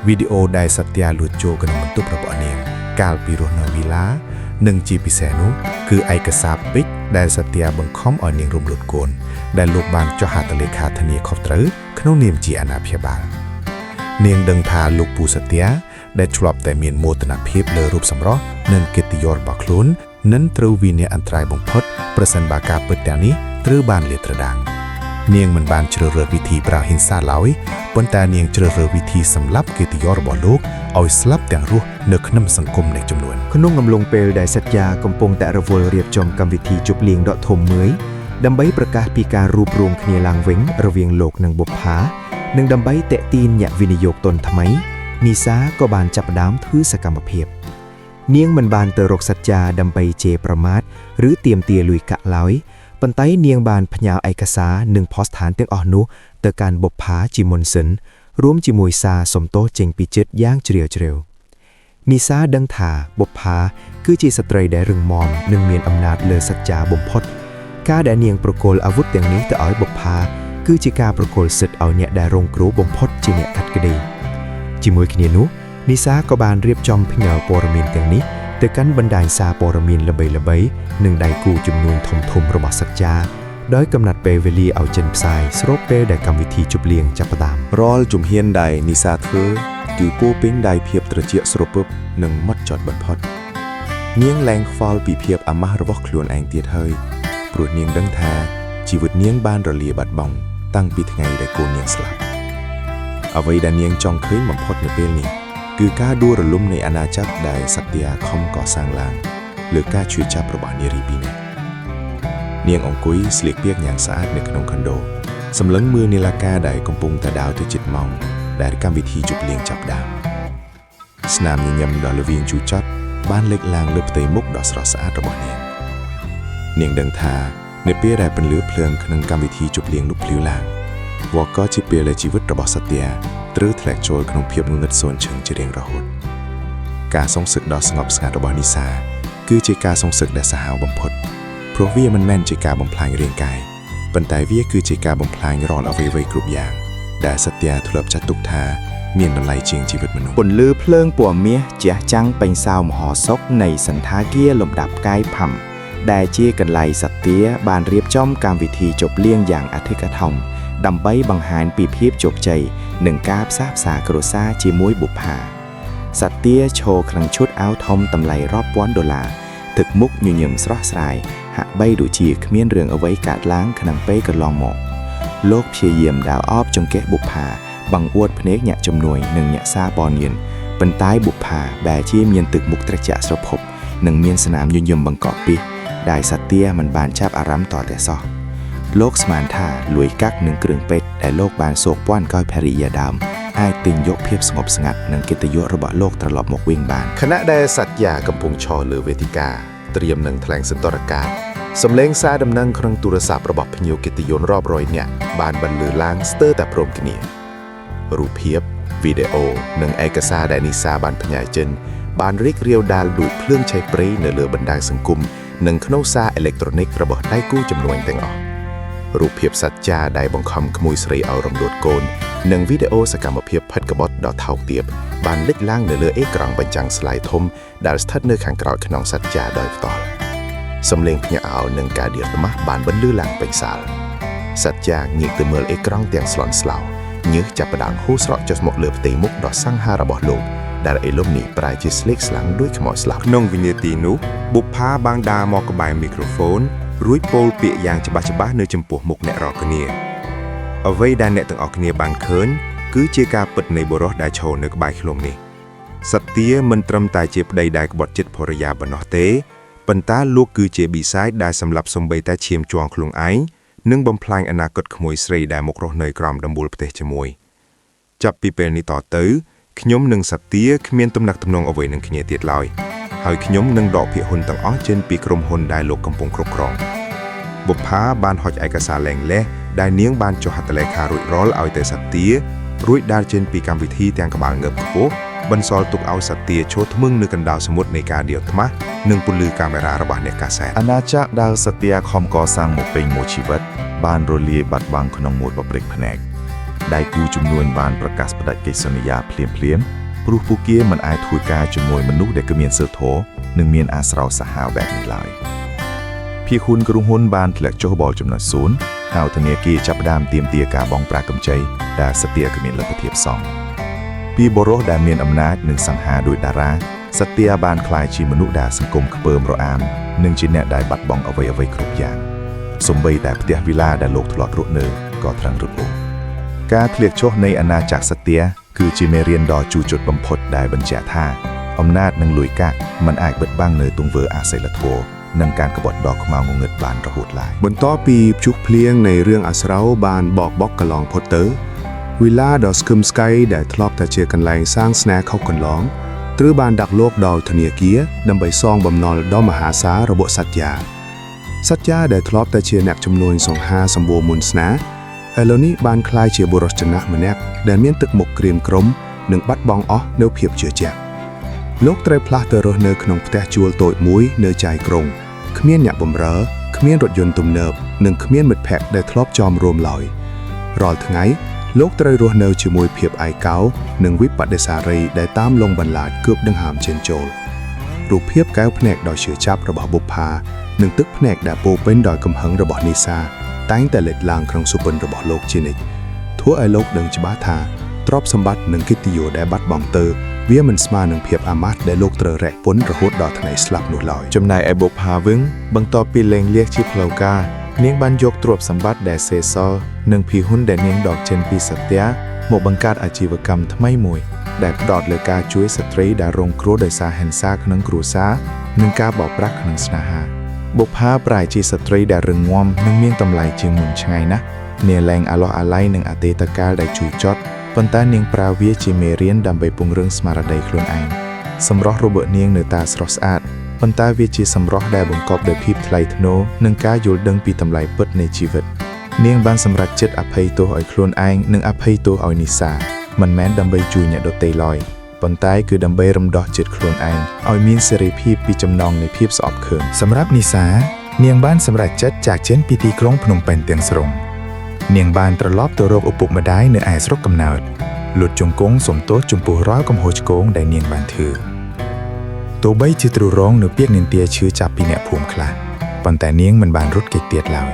S6: វីដេអូដែលសត្យាលួចចូលក្នុងបន្ទប់របស់នាងកាលពីរស់នៅវីឡានិងជាពិសេសនោះគឺឯកសារពេជ្រដែលសត្យាបង្ខំឲ្យនាងរំលត់កូនដែលលោកបានចុះហត្ថលេខាធានាខុសត្រូវក្នុងនាមជាអាណាព្យាបាលនាងដឹងថាលោកពូសត្យាដែលធ្លាប់តែមានមោទនភាពលើរូបសម្រស់និងកិត្តិយសរបស់ខ្លួននឹងត្រូវវិនាសអន្តរាយបំផុតប្រសិនបើការពិតទាំងនេះត្រូវបានលាតត្រដាងនាងមិនបានជ្រើសរើសវិធីប្រើហិង្សាឡើយប៉ុន្តែនាងជ្រើសរើសវិធីសម្លាប់កិត្តិយសរបស់លោកឲ្យស្លាប់ទាំងរស់នៅក្នុងសង្គមនៃចំនួន
S1: ក្នុងអំឡុងពេលដែលសត្យាកំពុងតែរវល់រៀបចំកម្មវិធីជប់លៀងដ៏ធំមួយដើម្បីប្រកាសពីការរួបរวมគ្នាឡើងវិញរវាងលោកនិងបុប្ផានិងដើម្បីទាក់ទាញអ្នកវិនិយោគទុនថ្មីនីសាក៏បានចាប់ផ្ដើមធ្វើសកម្មភាពនាងមិនបានទៅរកសច្ចាដើម្បីជេរប្រមាថឬទាមទារលុយកាក់ឡើយប៉ុន្តែនាងបានផ្ញើឯកសារនិងភស្តុតាងទាំងអស់នោះទៅកាន់បុប្ផាជាមុនសិនរួមជាមួយសារសំទោសចេញពីចិត្តយ៉ាងជ្រាលជ្រៅនីសាដឹងថាបុប្ផាគឺជាស្ត្រីដែលរឹងមាំនិងមានអំណាចលើសច្ចាបំផុតការដែលនាងប្រគល់អាវុធទាំងនេះទៅឲ្យបុប្ផាគឺជាការប្រគល់សិទ្ធិឲ្យអ្នកដែលរងគ្រោះបំផុតជាអ្នកកាត់ក្តីជាមួយគ្នានោះនីសាក៏បានរៀបចំផ្ញើព័ត៌មានទាំងនេះទៅកាន់បណ្ដាញសារព័ត៌មានល្បីៗនិងដៃគូចំនួនធំៗរបស់សច្ចាដោយកំណត់ពេលវេលាឲ្យចេញផ្សាយស្របពេលដែលកម្មវិធីជប់លៀងចាប់ផ្ដើម
S3: រាល់ជំហានដែលនីសាធ្វើគឺពោពេញដោយភាពត្រជាក់ស្រពឹបនិងម៉ត់ចត់បំផុតនាងលែងខ្វល់ពីភាពអាម៉ាស់របស់ខ្លួនឯងទៀតហើយព្រោះនាងដឹងថាជីវិតនាងបានរលាបាត់បង់តាំងពីថ្ងៃដែលកូននាងស្លាប់អ្វីដែលនាងចង់ឃើញបំផុតនៅពេលនេះគឺការដួលរលំនៃអាណាចក្រដែលសត្យាខំកសាងឡើងលើការជួយចាប់របស់នារីពីរនាក់នាងអង្គុយស្លៀកពាក់យ៉ាងស្អាតនៅក្នុងខុនដូសម្លឹងមើលនាឡិកាដែលកំពុងតែដាវទៅជិតម៉ោងដែលកម្មវិធីជប់លៀងចាប់ផ្ដើមស្នាមញញឹមដ៏ល្វីងជូរចត់បានលេចឡើងលើផ្ទៃមុខដ៏ស្រស់ស្អាតរបស់នាងដឹងថានៅពេលដែលពន្លឺភ្លើងក្នុងកម្មវិធីជប់លៀងនោះភ្លឺឡើងវាក៏ជាពេលដែលជីវិតរបស់សត្យាត្រូវធ្លាក់ចូលក្នុងភាពងងឹតសូន្យឈឹងជារៀងរហូតការសងសឹកដ៏ស្ងប់ស្ងាត់របស់នីសាគឺជាការសងសឹកដែលសាហាវបំផុតព្រោះវាមិនមែនជាការបំផ្លាញរាងកាយប៉ុន្តែវាគឺជាការបំផ្លាញរាល់អ្វីៗគ្រប់យ៉ាងដែលសត្យាធ្លាប់ចាត់ទុកថាមានតម្លៃជាងជីវិតមនុស្ស
S1: ពន្លឺភ្លើងពណ៌មាសជះចាំងពេញសៅមហោសុខនៃសន្តាគារលំដាប់កាយផាំដែលជាកន្លែងសត្យាបានរៀបចំកម្មវិធីជប់លៀងយ៉ាងអធិកអធមដើម្បីបង្ហាញពីភាពជោគជ័យនិងការផ្សះផ្សាគ្រួសារជាមួយបុប្ផាសត្យាឈរក្នុងឈុតអាវធំតម្លៃរាប់ពាន់ដុល្លារទឹកមុខញញឹមស្រស់ស្រាយហាក់បីដូចជាគ្មានរឿងអ្វីកើតឡើងក្នុងពេលកន្លងមកលោកព្យាយាមដាវអបចង្កេះបុប្ផាបង្អួតភ្នែកញាក់ជំនួយនិងញាក់សាបនៀនប៉ុន្តែបុប្ផាបែរជាមានទឹកមុខត្រជាក់ស្រភពនិងមានស្នាមញញឹមបង្កប់ពីដែលសត្យាមិនបានចាប់អារម្មណ៍តតែសោះលោកស្មានថាលួយកាក់នឹងគ្រឿងពេជ្រដែលលោកបានសោកពាន់កោយភរិយាដើមអាចទិញយកភាពស្ងប់ស្ងាត់និងកិត្តិយសរបស់លោកត្រឡប់មកវិញបាន
S2: ខណៈដែលសត្យាកំពុងឈរលើវេទិកាត្រៀមនឹងថ្លែងសន្ទរការ សំឡេងសារដំណឹងក្នុងទូរស័ព្ទរបស់ភ្ញៀវកិត្តិយសរាប់រយនាក់បានបន្លឺឡើងស្ទើរតែព្រមគ្នារូបភាពវីដេអូនិងឯកសារដែលនីសាបានផ្ញើចេញបានរីករាលដាលដូចភ្លើងឆេះព្រៃនៅលើបណ្ដាញសង្គមនិងក្នុងសារអេឡិចត្រូនិករបស់ដៃគូចំនួនទាំងអស់រូបភាពសច្ចាដែលបង្ខំក្មួយស្រីឲ្យរំលូតកូននិងវីដេអូសកម្មភាពផិតក្បត់ដ៏ថោកទាបបានលេចឡើងនៅលើអេក្រង់បញ្ចាំងស្លាយធំដែលស្ថិតនៅខាងក្រោយខ្នងសច្ចាដោយផ្ទាល់សំឡេងភ្ញាក់អោននិងការដៀលត្មាស់បានបន្លឺឡើងពេញសាលសច្ចាងាកទៅមើលអេក្រង់ទាំងស្លន់ស្លោញើសចាប់ផ្ដើមហូរស្រក់ចុះមកលើផ្ទៃមុខដ៏សង្ហារបស់លោកដែលអេឡុំនេះប្រែជាស្លេកស្លាំងដោយខ្មោចស្លាប់
S3: ក្នុងវិនាទីនោះបុប្ផាបានដើរមកក្បែរមីក្រូហ្វូនរួចពោលពាក្យយ៉ាងច្បាស់ៗនៅចំពោះមុខអ្នករាល់គ្នាអ្វីដែលអ្នកទាំងអស់គ្នាបានឃើញគឺជាការពិតនៃបុរសដែលឈរនៅក្បែរឃ្លោកនេះសត្យាមិនត្រឹមតែជាប្តីដែលក្បត់ចិត្តភរិយាប៉ុណ្ណោះទេប៉ុន្តែលោកគឺជាប៊ីសាយដែលសម្លាប់សំបីតែឈាមជាងខ្លួនឯងនិងបំផ្លាញអនាគតក្មួយស្រីដែលមករស់នៅក្រោមដំបូលផ្ទះជាមួយចាប់ពីពេលនេះតទៅខ្ញុំនិងសត្យាគ្មានទំនាក់ទំនងអ្វីនឹងគ្នាទៀតឡើយហើយខ្ញុំនឹងដកភាគហ៊ុនទាំងអស់ចេញពីក្រុមហ៊ុនដែលលោកកំពុងគ្រប់គ្រងបុប្ផាបានហុចឯកសារលែងលេះដែលនាងបានចុះហត្ថលេខារួចរាល់ឲ្យទៅសត្យារួចដើរចេញពីកម្មវិធីទាំងក្បាលងើបខ្ពស់បន្សល់ទុកឲ្យសត្យាឈរធ្មឹងនៅកណ្ដាលសមុទ្រនៃការដៀលថ្មាស់និងពន្លឺកាមេរ៉ារបស់អ្នកកាសែត
S7: អាណាចក្រដែលសត្យាខំកសាងមកពេញមួយជីវិតបានរលាយបាត់បង់ក្នុងមួយបព្រិចភ្នែកដៃគូជំនួញបានប្រកាសផ្តាច់កិច្ចសន្យាភ្លាមព្រោះពួកគេមិនអាចធ្វើការជាមួយមនុស្សដែលគ្មានសីលធម៌និងមានអាស្រោសាហាវបែបនេះឡើយភាគហ៊ុនក្រុមហ៊ុនបានធ្លាក់ចុះបលចំណុច0ហើយធនាគារចាប់ផ្ដើមទាមទារការបង់ប្រាក់កម្ចីដែលសត្យាគ្មានលទ្ធភាពសងពីបរិសុទ្ធដែលមានអំណាចនិងសង្ហាដោយតារាសត្យាបានក្លាយជាមនុស្សដែលសង្គមខ្ពើមរអាមនិងជាអ្នកដែលបាត់បង់អ្វីៗគ្រប់យ៉ាងសូម្បីតែផ្ទះវីឡាដែលលោកធ្លាប់រស់នៅក៏ត្រឹងរឹបអូសការធ្លាក់ចុះនៃអាណាចក្រសត្យាគឺជាមេរៀនដ៏ជូរចត់បំផុតដែលបញ្ជាក់ថាអំណាចនិងលុយកាក់មិនអាចបិទបាំងនៅទង្វើអសិលធម៌និងការក្បត់ដ៏ខ្មៅងងឹតបានរហូតឡើយ
S2: បន្ទាប់ពីព្យុះភ្លៀងនៃរឿងអាស្រោបានបកកន្លងផុតទៅវីឡាដ៏ស្គឹមស្កៃដែលធ្លាប់តែជាកន្លែងសាងស្នេហ៍ខុសកន្លងត្រូវបានដាក់លោកដោយធនាគារដើម្បីសងបំណុលដ៏មហាសាលរបស់សត្យាដែលធ្លាប់តែជាអ្នកជំនួញសង្ហាសម្បូរមុនស្នេហ៍ឥឡូវនេះបានក្លាយជាបុរសចំណាស់ម្នាក់ដែលមានទឹកមុខក្រៀមក្រំនិងបាត់បង់អស់នូវភាពជឿជាក់លោកត្រូវផ្លាស់ទៅរស់នៅក្នុងផ្ទះជួលតូចមួយនៅចៃក្រុងគ្មានអ្នកបម្រើគ្មានរថយន្តទំនើបនិងគ្មានមិត្តភ័ក្តិដែលធ្លាប់ចោមរួមឡើយរាល់ថ្ងៃលោកត្រូវរស់នៅជាមួយភាពឯកោនិងវិបដិសារីដែលតាមលងបន្លាចគើបដង្ហើមចេញចូលរូបភាពកែវភ្នែកដ៏ឈឺចាប់របស់បុប្ផានិងទឹកភ្នែកដែលពោពេញដោយកំហឹងរបស់នីសាតែងតែលេចឡើងក្នុងសុបិនរបស់លោកជានិច្ចធ្វើឲ្យលោកដឹងច្បាស់ថាទ្រព្យសម្បត្តិនិងកិត្តិយសដែលបាត់បង់ទៅវាមិនស្មើនឹងភាពអាម៉ាស់ដែលលោកត្រូវរែកពុនរហូតដល់ថ្ងៃស្លាប់នោះឡើយ
S7: ចំណែកឯបុប្ផាវិញបន្ទាប់ពីលែងលៀកជាផ្លូវការនាងបានយកទ្រព្យសម្បត្តិដែលសេសសល់និងភាគហ៊ុនដែលនាងដកចេញពីសត្យាមកបង្កើតអាជីវកម្មថ្មីមួយដែលផ្ដោតលើការជួយស្ត្រីដែលរងគ្រោះដោយសារហិង្សាក្នុងគ្រួសារនិងការបោកប្រាស់ក្នុងស្នេហាបុប្ផាប្រែជាស្ត្រីដែលរឹងមាំនិងមានតម្លៃជាងមុនឆ្ងាយណាស់នាងលែងអាឡោះអាល័យនឹងអតីតកាលដែលជូរចត់ប៉ុន្តែនាងប្រើវាជាមេរៀនដើម្បីពង្រឹងស្មារតីខ្លួនឯងសម្រស់របស់នាងនៅតែស្រស់ស្អាតប៉ុន្តែវាជាសម្រស់ដែលបង្កប់ដោយភាពថ្លៃថ្នូរនិងការយល់ដឹងពីតម្លៃពិតនៃជីវិតនាងបានសម្រេចចិត្តអភ័យទោសឲ្យខ្លួនឯងនិងអភ័យទោសឲ្យនីសាមិនមែនដើម្បីជួយអ្នកដទៃឡើយប៉ុន្តែគឺដើម្បីរំដោះចិត្តខ្លួនឯងឲ្យមានសេរីភាពពីចំណងនៃភាពស្អប់ខ្ពើមសម្រាប់នីសានាងបានសម្រេចចិត្តចាកចេញពីទីក្រុងភ្នំពេញទាំងស្រុងនាងបានត្រឡប់ទៅរកឪពុកម្ដាយនៅឯស្រុកកំណើតលុតជង្គង់សុំទោសចំពោះរាល់កំហុសឆ្គងដែលនាងបានធ្វើទោះបីជាទ្រូរងនៅពាក្យនិន្ទាឈឺចាប់ពីអ្នកភូមិខ្លះប៉ុន្តែនាងមិនបានរត់គេចទៀតឡើយ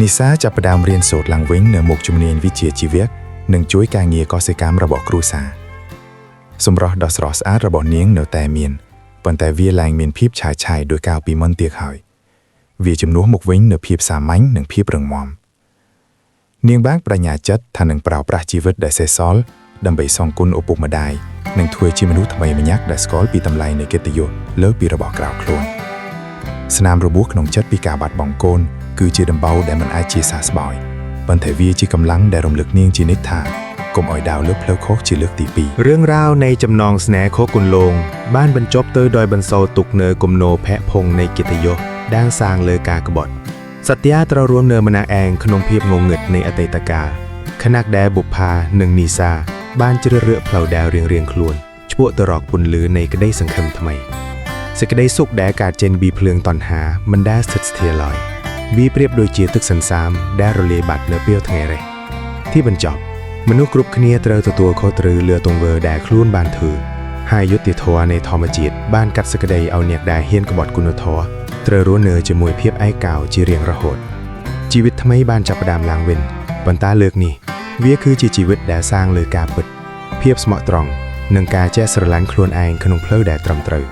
S7: នីសាចាប់ផ្ដើមរៀនសូត្រឡើងវិញនៅមុខជំនាញវិជ្ជាជីវៈនិងជួយការងារកសិកម្មរបស់គ្រួសារសម្រស់ដ៏ស្រស់ស្អាតរបស់នាងនៅតែមានប៉ុន្តែវាឡើងមានភាពឆាយឆាយដោយកាលពីមុនទៀតហើយវាជំនួសមកវិញនូវភាពសាមញ្ញនិងភាពរឹងមាំនាងបានបញ្ញាចិត្តថានឹងប្រើប្រាស់ជីវិតដែលសេសសល់ដើម្បីសងគុណឪពុកម្ដាយនិងធ្វើជាមនុស្សថ្មីម្នាក់ដែលស្គាល់ពីតម្លៃនៃកិត្តិយសលើពីរបស់ក្រៅខ្លួនស្នាមរបួសក្នុងចិត្តពីការបាត់បង់កូនគឺជាដំបៅដែលមិនអាចជាសះស្បើយប៉ុន្តែវាជាកម្លាំងដែលរំលឹកនាងជានិច្ចថាកុំឲ្យដាវលើផ្លូវខុសជាលើកទី2
S3: រឿងរ៉ាវនៃចំណងស្នេហ៍ខុសគន្លងបានបញ្ចប់ទៅដោយបន្សល់ទុកនៅគំនោភ័ក្រភុងនៃកិត្តិយស
S6: ដាងសាងលើការក្បត់សត្យាត្រូវរួមនៅម្នាក់ឯងក្នុងភាពងងឹតនៃអតីតកាលខណៈដែលបុប្ផានិងនីសាបានជ្រើសរើសផ្លូវដើររៀងៗខ្លួនឆ្ពោះទៅរកពន្លឺនៃក្តីសង្ឃឹមថ្មីសេចក្តីសុខដែលកើតចេញពីភ្លើងតណ្ហាមិនដែលស្ថិតស្ថេរឡើយវាប្រៀបដូចជាទឹកសន្សាមដែលរលាយបាត់នៅពេលថ្ងៃរះទីបញ្ចប់មនុស្សគ្រប់គ្នាត្រូវទទួលខុសត្រូវលើទង្វើដែលខ្លួនបានធ្វើហើយយុត្តិធម៌នៃធម្មជាតិបានកាត់សេចក្តីឲ្យអ្នកដែលហ៊ានក្បត់គុណធម៌ត្រូវរស់នៅជាមួយភាពឯកោជារៀងរហូតជីវិតថ្មីបានចាប់ផ្ដើមឡើងវិញប៉ុន្តែលើកនេះវាគឺជាជីវិតដែលសាងលើការពិតភាពស្មោះត្រង់និងការចេះស្រឡាញ់ខ្លួនឯងក្នុងផ្លូវដែលត្រឹមត្រូវ